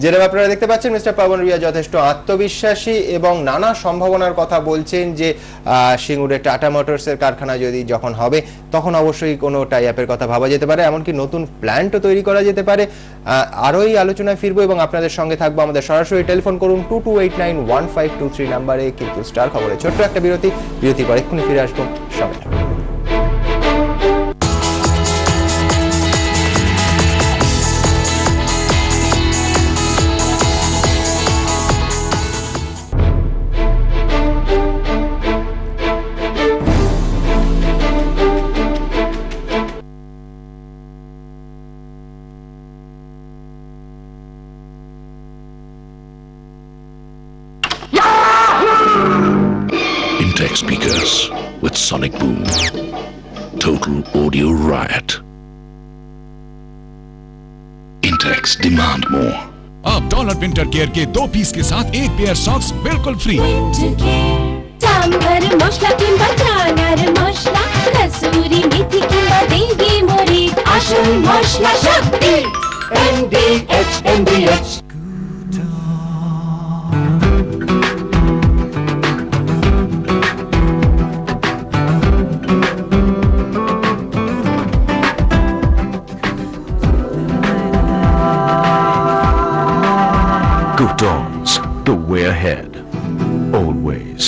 যেরকম আপনারা দেখতে পাচ্ছেন mister পাবন রিয়া যথেষ্ট আত্মবিশ্বাসী এবং নানা সম্ভাবনার কথা বলছেন যে সিঙ্গুরে টাটা মোটরসের কারখানা যদি যখন হবে তখন অবশ্যই কোনো টাই আপের কথা ভাবা যেতে পারে, এমনকি নতুন প্ল্যান্টও তৈরি করা যেতে পারে। আরও এই আলোচনায় ফিরবো এবং আপনাদের সঙ্গে থাকবো। আমাদের সরাসরি টেলিফোন করুন 22891523 নাম্বারে। কিন্তু স্টার খবরে ছোট্ট একটা বিরতি পর এক্ষুনি ফিরে আসবো সবাই। Intex speakers with sonic boom. Total audio riot. Intex, demand more. अब डॉलर विंटर केयर के 2 पीस के साथ 1 पेयर सॉक्स बिल्कुल फ्री। सांभर मसला किंवा जाणार मसला, कसुरी मेथी किंवा देगी मोरी, आशुल मसला शक्ती NDH Croutons, the way ahead. Always.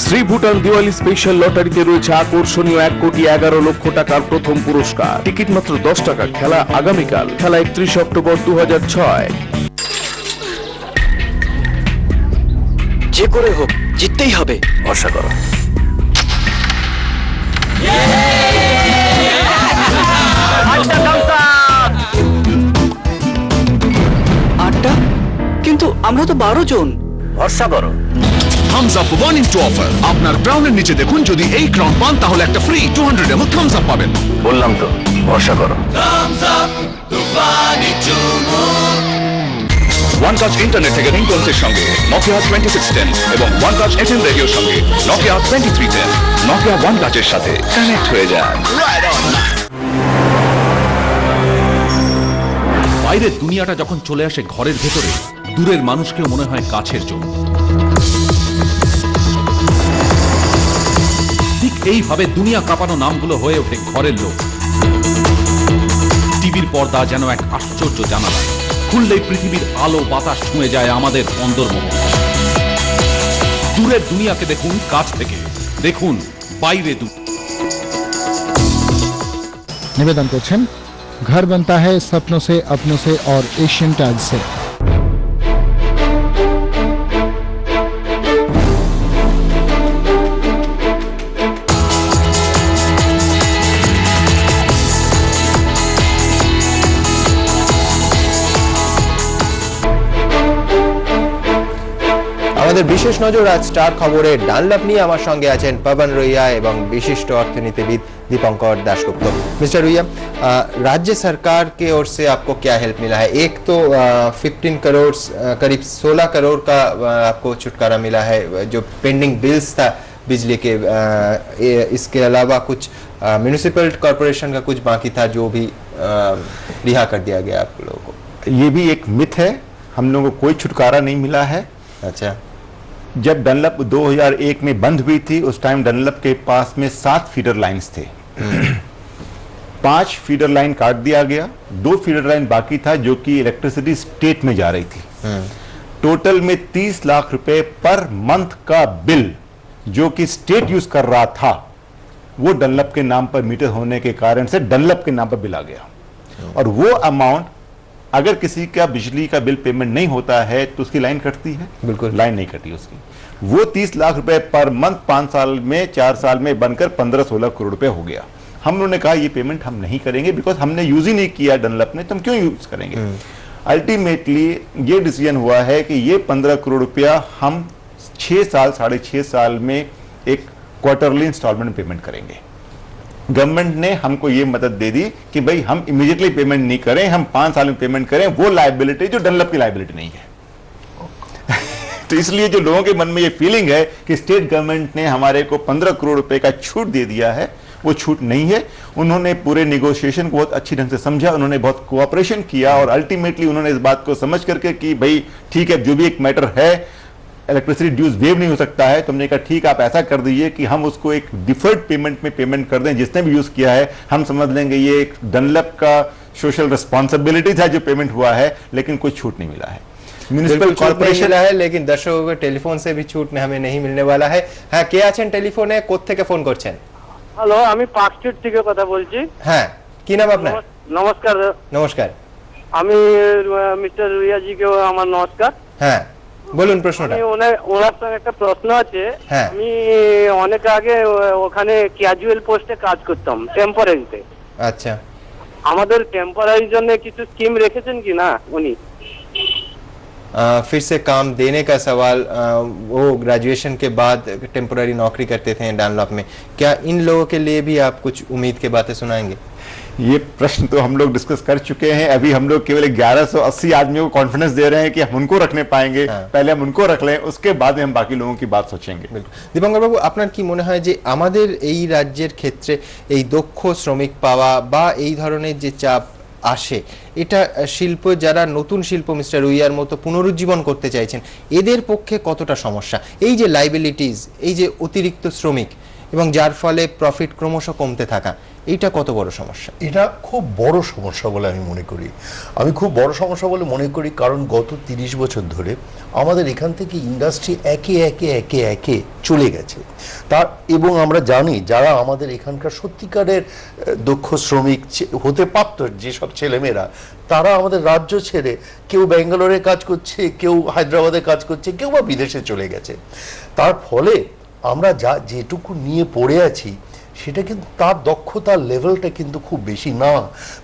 Shri Bhutan Diwali special লটারিতে রয়েছে আকর্ষণীয় 1,11,00,000 টাকার প্রথম পুরস্কার। টিকিট মাত্র 10 টাকা। খেলা আগামীকাল। খেলা 31 অক্টোবর 2006। যে করে হোক জিততেই হবে। ভরসা করো। আটটা? কিন্তু আমরা তো 12 জন। ভরসা করো। Thums Up 1 in 2 offer. আপনার ক্রাউনের নিচে দেখুন, যদি এই ক্রাউন পান তাহলে একটা ফ্রি 200 ml থামস আপ পাবেন। বললাম তো ভরসা করো। ওয়ান টাচ ইন্টারনেট থেকে রিংটোনসের সঙ্গে নোকিয়া 2610 এবং ওয়ান টাচ FM রেডিওর সঙ্গে নোকিয়া 2310। নোকিয়া ওয়ান টাচের সাথে কানেক্ট হয়ে যান। বাইরের দুনিয়াটা যখন চলে আসে ঘরের ভেতরে, দূরের মানুষকেও মনে হয় কাছের জন। ঠিক এইভাবে দুনিয়া কাঁপানো নামগুলো হয়ে ওঠে ঘরের লোক। টিভির পর্দা যেন এক আশ্চর্য জানালা, খুললেই পৃথিবীর আলো বাতাস ছুঁয়ে যায় আমাদের অন্তর্মহল। দূরের দুনিয়াকে দেখুন কাছ থেকে, দেখুন বাইরে निवेदन করছেন घर बनता है सपनों से, अपनों से और एशियन टाइल्स से। আমাদের বিশেষ নজর আজ স্টার খবরে ডানলপ নিয়ে আমার সঙ্গে আছেন পবন রুইয়া এবং বিশিষ্ট অর্থনীতিবিদ दीपंकर दासगुप्त। मिस्टर रुइया, राज्य सरकार के ओर से आपको क्या हेल्प मिला है? एक तो 15 करोड़ करीब 16 करोड़ का आपको छुटकारा मिला है जो पेंडिंग बिल्स था बिजली के, इसके अलावा कुछ म्यूनिसिपल कॉरपोरेशन का कुछ बाकी था जो भी रिहा कर दिया गया आप लोगों को। ये भी एक मिथ है, हम लोगों को कोई छुटकारा नहीं मिला है। अच्छा, जब डनलप 2001 में बंद हुई थी उस टाइम डनलप के पास में 7 फीडर लाइंस थे। 5 फीडर लाइन काट दिया गया, 2 फीडर लाइन बाकी था जो कि इलेक्ट्रिसिटी स्टेट में जा रही थी। टोटल में 30 लाख रुपए पर मंथ का बिल जो कि स्टेट यूज कर रहा था वो डनलप के नाम पर मीटर होने के कारण से डनलप के नाम पर बिल आ गया। और वो अमाउंट अगर किसी का बिजली का बिल पेमेंट नहीं होता है तो उसकी लाइन कटती है, बिल्कुल लाइन नहीं कटी उसकी। वो 30 लाख रुपए पर मंथ 5 साल में 4 साल में बनकर 15-16 करोड़ रुपए हो गया। हम लोगों ने कहा ये पेमेंट हम नहीं करेंगे बिकॉज हमने यूज ही नहीं किया डनलप ने, तो हम क्यों यूज करेंगे। अल्टीमेटली ये डिसीजन हुआ है कि ये 15 करोड़ रुपया हम 6 साल 6.5 साल में एक क्वार्टरली इंस्टॉलमेंट पेमेंट करेंगे। गवर्नमेंट ने हमको ये मदद दे दी कि भाई हम इमीडिएटली पेमेंट नहीं करें, हम 5 साल में पेमेंट करें, वो लायबिलिटी जो डनलप की लायबिलिटी नहीं है। तो इसलिए जो लोगों के मन में ये फीलिंग है कि स्टेट गवर्नमेंट ने हमारे को 15 करोड़ रुपए का छूट दे दिया है, वो छूट नहीं है। उन्होंने पूरे निगोशिएशन को बहुत अच्छी ढंग से समझा, उन्होंने बहुत कोऑपरेशन किया और अल्टीमेटली उन्होंने इस बात को समझ करके कि भाई ठीक है जो भी एक मैटर है इलेक्ट्रिसिटी ड्यूज वेव नहीं हो सकता है, तो हमने कहा ठीक आप ऐसा कर दीजिए कि हम उसको एक डिफर्ड पेमेंट में पेमेंट कर दें। जिसने भी यूज किया है हम समझ लेंगे ये एक डनलप का सोशल रिस्पॉन्सिबिलिटी था जो पेमेंट हुआ है, लेकिन कोई छूट नहीं मिला है। म्यूनिसिपल कॉर्पोरेशन है, लेकिन दर्शकों को टेलीफोन से भी छूट हमें नहीं मिलने वाला है। हाँ, কে আছেন টেলিফোনে, কোথা থেকে ফোন করছেন? হ্যালো, আমি পার্ক স্ট্রিট থেকে কথা বলছি। হ্যাঁ, কি নাম আপনার? নমস্কার। নমস্কার। আমি মিস্টার রুইয়া জি কে আমার নমস্কার। হ্যাঁ, বলুন প্রশ্নটা। আমি ওনার সঙ্গে একটা প্রশ্ন আছে। হ্যাঁ। আমি অনেক আগে ওখানে ক্যাজুয়াল পোস্টে কাজ করতাম টেম্পোরারিতে। আচ্ছা, আমাদের টেম্পোরারির জন্য কিছু স্কিম রেখেছেন কি না উনি? फिर से काम देने का सवाल, वो ग्रेजुएशन के बाद टेम्पोररी नौकरी करते थे डनलप में, क्या इन लोगों के लिए भी आप कुछ उम्मीद की बातें सुनाएंगे? ये प्रश्न तो हम लोग डिस्कस कर चुके हैं। अभी हम लोग केवल 1180 आदमियों को कॉन्फिडेंस दे रहे हैं कि हम उनको रखने पाएंगे। पहले हम उनको रख लें, उसके बाद हम बाकी लोगों की बात सोचेंगे। দীপঙ্কর বাবু, আপনার কি মনে হয় যে আমাদের এই রাজ্যের ক্ষেত্রে এই দক্ষ শ্রমিক পাওয়া বা এই ধরনের যে চাপ আসে, এটা শিল্প যারা নতুন শিল্প মিস্টার রুইয়ার মতো পুনরুজ্জীবন করতে চাইছেন এদের পক্ষে কতটা সমস্যা? এই যে লাইবিলিটিস, এই যে অতিরিক্ত শ্রমিক এবং যার ফলে প্রফিট ক্রমশ কমতে থাকা, এইটা কত বড় সমস্যা? এটা খুব বড় সমস্যা বলে আমি মনে করি। আমি খুব বড় সমস্যা বলে মনে করি, কারণ গত 30 বছর ধরে আমাদের এখান থেকে ইন্ডাস্ট্রি একে একে চলে গেছে। এবং আমরা জানি যারা আমাদের এখানকার সত্যিকারের দক্ষ শ্রমিক হতে পারত, যেসব ছেলেমেয়েরা, তারা আমাদের রাজ্য ছেড়ে কেউ ব্যাঙ্গালোরে কাজ করছে, কেউ হায়দ্রাবাদে কাজ করছে, কেউ বা বিদেশে চলে গেছে। তার ফলে আমরা যেটুকু নিয়ে পড়ে আছি সেটা কিন্তু তার দক্ষতার লেভেলটা কিন্তু খুব বেশি না।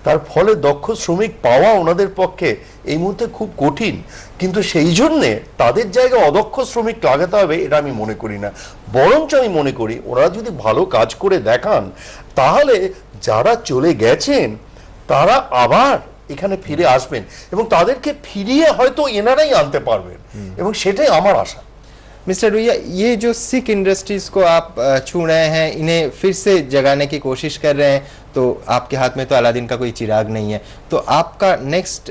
তার ফলে দক্ষ শ্রমিক পাওয়া ওনাদের পক্ষে এই মুহূর্তে খুব কঠিন। কিন্তু সেই জন্যে তাদের জায়গায় অদক্ষ শ্রমিক লাগাতে হবে এটা আমি মনে করি না। বরঞ্চ আমি মনে করি ওরা যদি ভালো কাজ করে দেখান, তাহলে যারা চলে গেছেন তারা আবার এখানে ফিরে আসবেন এবং তাদেরকে ফিরিয়ে হয়তো এনারাই আনতে পারবেন, এবং সেটাই আমার আশা। मिस्टर रुइया, ये जो सिख इंडस्ट्रीज को आप छू रहे हैं, इन्हें फिर से जगाने की कोशिश कर रहे हैं, तो आपके हाथ में तो अलादीन का कोई चिराग नहीं है, तो आपका नेक्स्ट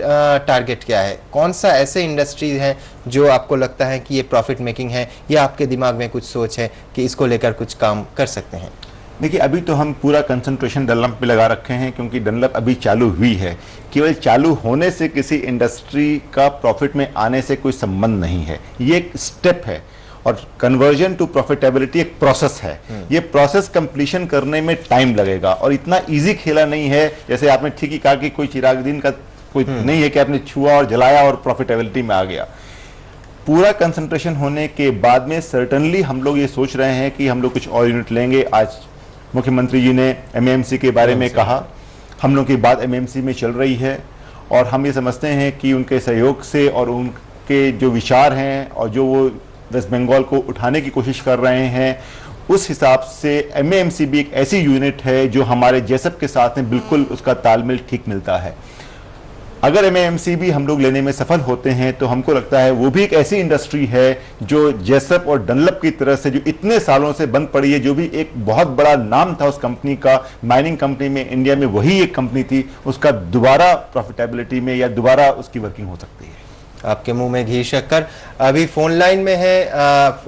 टारगेट क्या है? कौन सा ऐसे इंडस्ट्रीज हैं जो आपको लगता है कि ये प्रॉफिट मेकिंग है, या आपके दिमाग में कुछ सोच है कि इसको लेकर कुछ काम कर सकते हैं? देखिए, अभी तो हम पूरा कंसंट्रेशन डनलप पे लगा रखे हैं, क्योंकि डनलप अभी चालू हुई है। केवल चालू होने से किसी इंडस्ट्री का प्रॉफिट में आने से कोई संबंध नहीं है, ये एक स्टेप है। और कन्वर्जन टू प्रॉफिटेबिलिटी एक प्रोसेस है। ये प्रोसेस कंप्लीशन करने में टाइम लगेगा, और इतना इजी खेला नहीं है। जैसे आपने ठीक ही कहा कि कोई चिरागदीन का कोई नहीं है कि आपने छुआ और जलाया और प्रॉफिटेबिलिटी में आ गया। पूरा कंसंट्रेशन होने के बाद में सर्टनली हम लोग ये सोच रहे हैं कि हम लोग कुछ और यूनिट लेंगे। आज मुख्यमंत्री जी ने एमएमसी के बारे में कहा, हम लोग की बात एमएमसी में चल रही है, और हम ये समझते हैं कि उनके सहयोग से और उनके जो विचार हैं और जो वो वेस्ट बंगाल को उठाने की कोशिश कर रहे हैं, उस हिसाब से एमएमसी भी एक ऐसी यूनिट है जो हमारे जेसप के साथ में बिल्कुल उसका तालमेल ठीक मिलता है। अगर एमएमसी भी हम लोग लेने में सफल होते हैं तो हमको लगता है वो भी एक ऐसी इंडस्ट्री है जो जेसप और डनलप की तरह से, जो इतने सालों से बंद पड़ी है, जो भी एक बहुत बड़ा नाम था उस कंपनी का, माइनिंग कंपनी में इंडिया में वही एक कंपनी थी, उसका दोबारा प्रॉफिटेबिलिटी में या दोबारा उसकी वर्किंग हो सकती है। आपके मुंह में घी शक्कर। अभी फोन लाइन में है,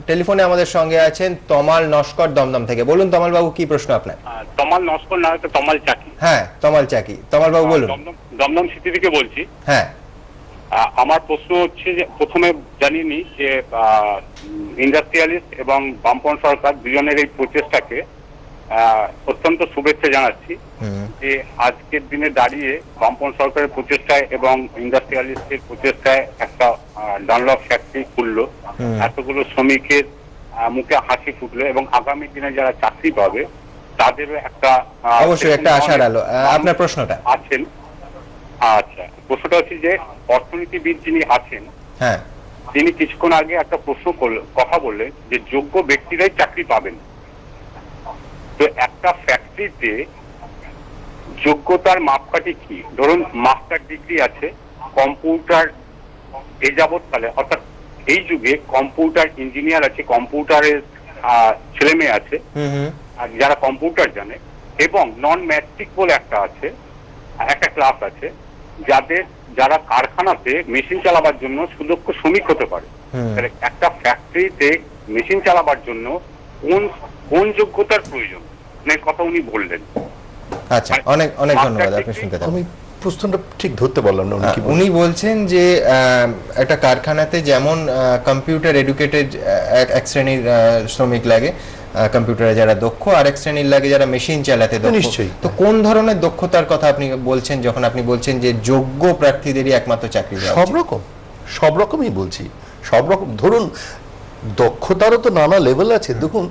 টেলিফোনে আমাদের সঙ্গে আছেন তমাল নস্কর দমদম থেকে। বলুন তমাল বাবু, কি প্রশ্ন আপনার? তমাল নস্কর না, তো তমাল চাকি। হ্যাঁ, তমাল চাকি। তমাল বাবু বলুন। দমদম সিটি থেকে বলছি। হ্যাঁ, আমার প্রশ্ন হচ্ছে যে প্রথমে জানিয়ে নিই যে ইন্ডাস্ট্রিয়ালিস্ট এবং বামপন্থী সরকার দুজনের এই প্রচেষ্টাকে অত্যন্ত শুভেচ্ছা জানাচ্ছি যে আজকের দিনে দাঁড়িয়ে বামপন্থী সরকারের প্রচেষ্টায় এবং ইন্ডাস্ট্রিয়ালিস্টের প্রচেষ্টায় একটা ডানলপ ফ্যাক্টরি খুললো, এতগুলো শ্রমিকের মুখে হাসি ফুটলো, এবং আগামী দিনে যারা চাকরি পাবে তাদেরও একটা অবশ্যই একটা আশার আলো। আপনার প্রশ্নটা আছেন? আচ্ছা, প্রশ্নটা হচ্ছে যে অর্থনীতিবিদ যিনি আছেন, হ্যাঁ, তিনি কিছুক্ষণ আগে একটা কথা বললেন যে যোগ্য ব্যক্তিরাই চাকরি পাবেন। তো একটা ফ্যাক্টরিতে যোগ্যতার মাপকাঠি কি? ধরুন মাস্টার ডিগ্রি আছে, কম্পিউটার এ যাবৎকালে, অর্থাৎ এই যুগে কম্পিউটার ইঞ্জিনিয়ার আছে, কম্পিউটারের ছেলে মেয়ে আছে যারা কম্পিউটার জানে, এবং নন ম্যাট্রিক বলে একটা ক্লাস আছে যারা কারখানাতে মেশিন চালাবার জন্য সুদক্ষ শ্রমিক হতে পারে। একটা ফ্যাক্টরিতে মেশিন চালাবার জন্য কোন যোগ্যতার প্রয়োজন, কথা উনি বললেন। আচ্ছা, অনেক অনেক ধন্যবাদ। আপনি শুনতে থাকুন। আমি প্রশ্নটা ঠিক ধরতে পারলাম না। উনি বলছেন যে একটা কারখানাতে যেমন কম্পিউটার এডুকেটেড এক শ্রেণীর শ্রমিক লাগে, কম্পিউটারে যারা দক্ষ, আর এক শ্রেণীর লাগে যারা মেশিন চালাতে দক্ষ। নিশ্চয়ই। তো কোন ধরনের দক্ষতার কথা আপনি বলছেন যখন আপনি বলছেন যে যোগ্য প্রার্থীদেরই একমাত্র চাকরি দেওয়া? সব রকমই বলছি, সব রকম। ধরুন দক্ষতারও তো নানা লেভেল আছে। দেখুন,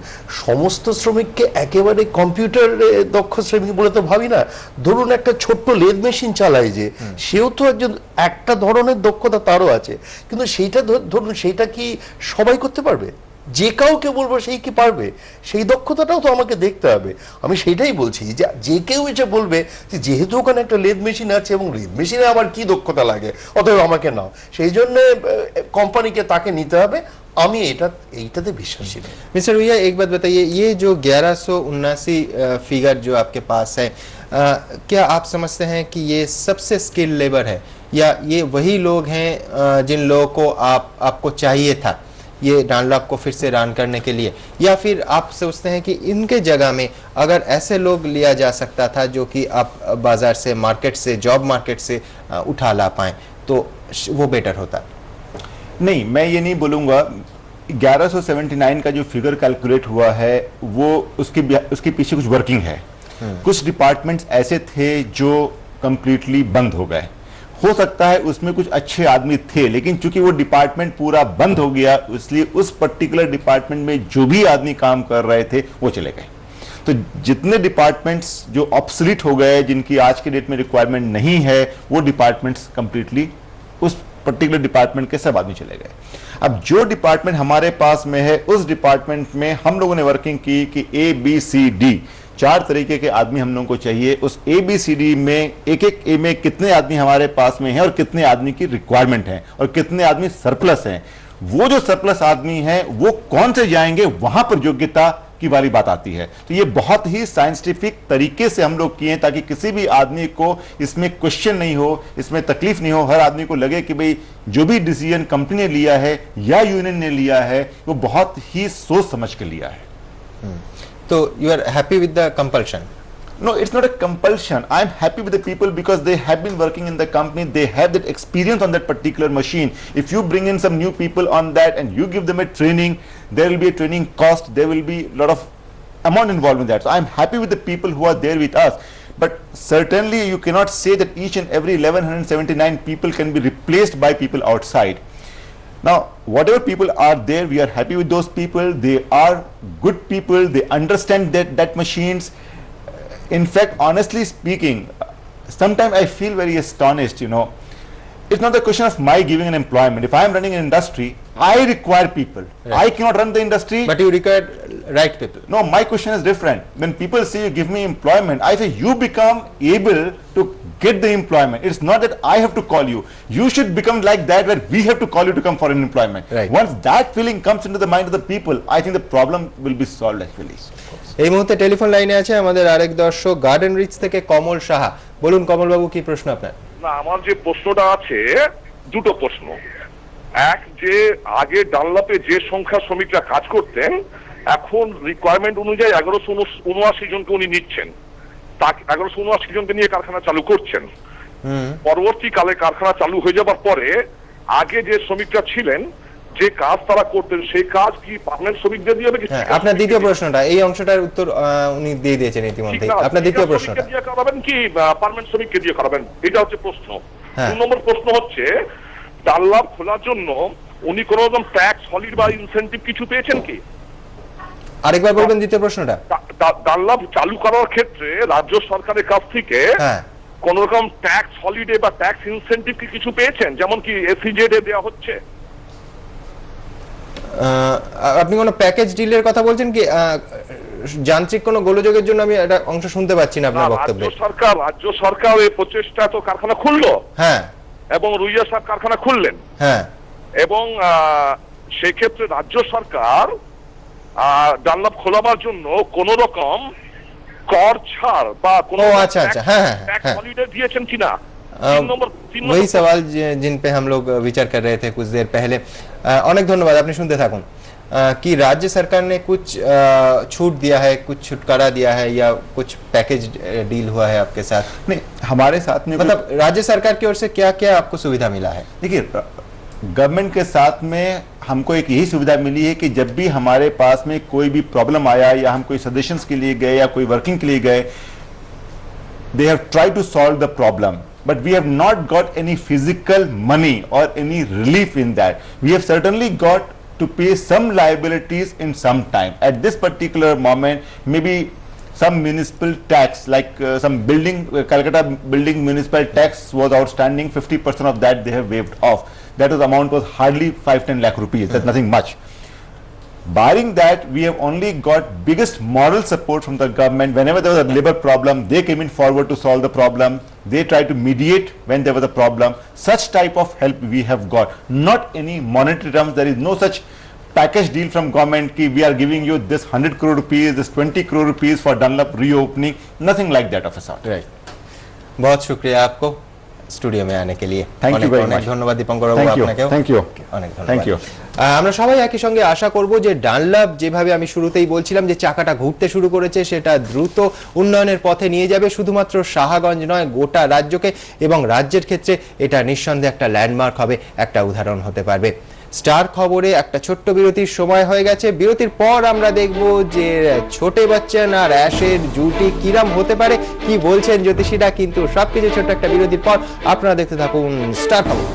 সমস্ত শ্রমিককে একেবারে কম্পিউটারে দক্ষ শ্রমিক বলে তো ভাবি না। ধরুন একটা ছোট্ট লেদ মেশিন চালায় যে, সেও তো একজন একটা ধরনের দক্ষতা তারও আছে, কিন্তু সেইটা ধরুন সেইটা কি সবাই করতে পারবে? যে কাউকে বলবো সেই কি পারবে? সেই দক্ষতাটাও তো আমাকে দেখতে হবে। আমি সেইটাই বলছি যে কেউ এসে বলবে যে যেহেতু ওখানে একটা লেদ মেশিন আছে এবং লেদ মেশিনে আবার কি দক্ষতা লাগে, অতএব আমাকে নাও, সেই জন্য কোম্পানিকে তাকে নিতে হবে। আমি এইটাতে বিশ্বাসী। मिस्टर रुइया, एक बात बताइए, ये जो 1179 फिगर जो आपके पास है, क्या आप समझते हैं कि ये सबसे स्किल लेबर है, या ये वही लोग हैं जिन लोगों को आपको चाहिए था, ये डनलॉप को फिर से रन करने के लिए, या फिर आप सोचते हैं कि इनके जगह में अगर ऐसे लोग लिया जा सकता था जो कि आप बाजार से, मार्केट से, जॉब मार्केट से उठा ला पाएं, तो वो बेटर होता? नहीं, मैं ये नहीं बोलूँगा। 1179 का जो फिगर कैलकुलेट हुआ है वो उसके पीछे कुछ वर्किंग है। कुछ डिपार्टमेंट्स ऐसे थे जो कंप्लीटली बंद हो गए। हो सकता है उसमें कुछ अच्छे आदमी थे, लेकिन चूंकि वो डिपार्टमेंट पूरा बंद हो गया, इसलिए उस पर्टिकुलर डिपार्टमेंट में जो भी आदमी काम कर रहे थे वो चले गए। तो जितने डिपार्टमेंट्स जो ऑब्सोलीट हो गए, जिनकी आज के डेट में रिक्वायरमेंट नहीं है, वो डिपार्टमेंट्स कंप्लीटली उस पर्टिकुलर डिपार्टमेंट के सब आदमी चले गए। अब जो डिपार्टमेंट हमारे पास में है, उस डिपार्टमेंट में हम लोगों ने वर्किंग की कि ABCD 4 तरीके के आदमी हम लोगों को चाहिए। उस ABCD में एक ए में कितने आदमी हमारे पास में हैं और कितने आदमी की रिक्वायरमेंट है और कितने आदमी सरप्लस हैं। वो जो सरप्लस आदमी हैं वो कौन से जाएंगे, वहां पर योग्यता की वाली बात आती है। तो ये बहुत ही साइंटिफिक तरीके से हम लोग किए हैं ताकि किसी भी आदमी को इसमें क्वेश्चन नहीं हो, इसमें तकलीफ नहीं हो। हर आदमी को लगे कि भाई जो भी डिसीजन कंपनी ने लिया है या यूनियन ने लिया है वो बहुत ही सोच समझ के लिया है। तो you are happy with the compulsion? No, it's not a compulsion. I'm happy with the people because they have been working in the company. They have that experience on that particular machine. If you bring in some new people on that and you give them a training, there will be a training cost. There will be a lot of amount involved in that. So I'm happy with the people who are there with us. But certainly you cannot say that each and every 1179 people can be replaced by people outside. Now, whatever people are there, we are happy with those people. They are good people. They understand that machines. In fact, honestly speaking, sometimes I feel very astonished, you know. It's not the question of my giving an employment. If I am running an industry, I require people. Right. I cannot run the industry. But you require right people. No, my question is different. When people say you give me employment, I say you become able to get the employment. It's not that I have to call you. You should become like that where we have to call you to come for an employment. Right. Once that feeling comes into the mind of the people, I think the problem will be solved actually. এই মুহূর্তে telephone লাইনে আছে আমাদের আরেক দর্শক garden rich থেকে কমল সাহা। বলুন কমল বাবু, কি প্রশ্ন আপনার? না, আমার যে প্রশ্নটা আছে, দুটো প্রশ্ন। এক, যে আগে ডানলপে যে সংখ্যা শ্রমিকরা কাজ করতেন, এখন রিকোয়ারমেন্ট অনুযায়ী 1179 জনকে উনি নিচ্ছেন, তা 1179 জনকে নিয়ে কারখানা চালু করছেন। পরবর্তীকালে কারখানা চালু হয়ে যাবার পরে আগে যে শ্রমিকরা ছিলেন, যে কাজ তারা করতেন, সেই কাজ কি পার্মানেন্ট শ্রমিকদের দিয়ে হবে? আপনার দ্বিতীয় প্রশ্নটা, এই অংশটার উত্তর উনি দিয়ে দিয়েছেন ইতিমধ্যে। আপনার দ্বিতীয় প্রশ্নটা দিয়ে করাবেন কি পার্মানেন্ট শ্রমিককে দিয়ে করাবেন? এটা হচ্ছে প্রশ্ন। 2 নম্বর প্রশ্ন হচ্ছে, ডানলপ খোলার জন্য উনি কোন রকম ট্যাক্স হলিডে বা ইনসেনটিভ কিছু পেয়েছেন কি? আরেকবার বলবেন দ্বিতীয় প্রশ্নটা। ডানলপ চালু করার ক্ষেত্রে রাজ্য সরকারের কাছ থেকে কোন রকম ট্যাক্স হলিডে বা ট্যাক্স ইনসেনটিভ কি কিছু পেয়েছেন, যেমন কি SEZ এ দেওয়া হচ্ছে? আপনি কোন প্যাকেজ ডিলের কথা বলছেন কি? যান্ত্রিক কোন গোলযোগের জন্য আমি এটা অংশ শুনতে পাচ্ছি না আপনার বক্তব্যে। রাজ্য সরকার এই প্রচেষ্টা তো কারখানা খুললো, হ্যাঁ, এবং রুইয়া সাহেব কারখানা খুললেন, হ্যাঁ, এবং সেই ক্ষেত্রে রাজ্য সরকার ডানলপ খোলাবার জন্য কোন রকম কর ছাড় বা কোন ট্যাক্স হলিডে দিয়েছেন কিনা? वही सवाल जिन पे हम लोग विचार कर रहे थे कुछ देर पहले। अनेक धन्यवाद, आपने सुनते থাকুন। कि राज्य सरकार ने कुछ छूट दिया है, कुछ छुटकारा दिया है, या कुछ पैकेज डील हुआ है आपके साथ? नहीं, हमारे साथ में मतलब राज्य सरकार की ओर से क्या क्या आपको सुविधा मिला है? देखिए, गवर्नमेंट के साथ में हमको एक यही सुविधा मिली है कि जब भी हमारे पास में कोई भी प्रॉब्लम आया या हम कोई सजेशंस के लिए गए या कोई वर्किंग के लिए गए, they have try to solve the problem, but we have not got any physical money or any relief in that. We have certainly got to pay some liabilities in some time. At this particular moment, maybe some municipal tax, like some building, Calcutta building municipal tax was outstanding. 50% of that they have waived off. That was amount was hardly 5-10 lakh rupees. That's nothing much. Barring that, we have only got biggest moral support from the government. Whenever there was a labor problem, they came in forward to solve the problem. They tried to mediate when there was a problem. Such type of help we have got. Not any monetary terms. There is no such package deal from government ki we are giving you this 100 crore rupees, this 20 crore rupees for Dunlop reopening. Nothing like that of a sort. Right. बहुत शुक्रिया आपको। Studio में आने के लिए। Thank you very অনেক much. ধন্যবাদ দীপঙ্কর বাবু Thank you. আপনাকেও। Thank you. অনেক ধন্যবাদ। Thank you. আমরা সবাই একই সঙ্গে আশা করব যে ডানলাপ যেভাবে আমি শুরুতেই বলছিলাম যে চাকাটা ঘুরতে শুরু করেছে সেটা দ্রুত উন্নয়নের পথে নিয়ে যাবে, শুধুমাত্র সাহাগঞ্জ নয় গোটা রাজ্যকে, এবং রাজ্যের ক্ষেত্রে এটা নিঃসন্দেহে একটা ল্যান্ডমার্ক হবে, একটা উদাহরণ হতে পারবে। স্টার খবরে একটা ছোট্ট বিরতির সময় হয়ে গেছে। বিরতির পর আমরা দেখব যে ছোটে বচ্চন আর অ্যাশের জুটি কিরাম হতে পারে, কি বলছেন জ্যোতিষীরা, কিন্তু সবকিছু ছোট্ট একটা বিরতির পর। আপনারা দেখতে থাকুন স্টার খবর।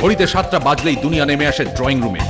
ঘড়িতে 7টা বাজলেই দুনিয়া নেমে আসে ড্রয়িং রুমে।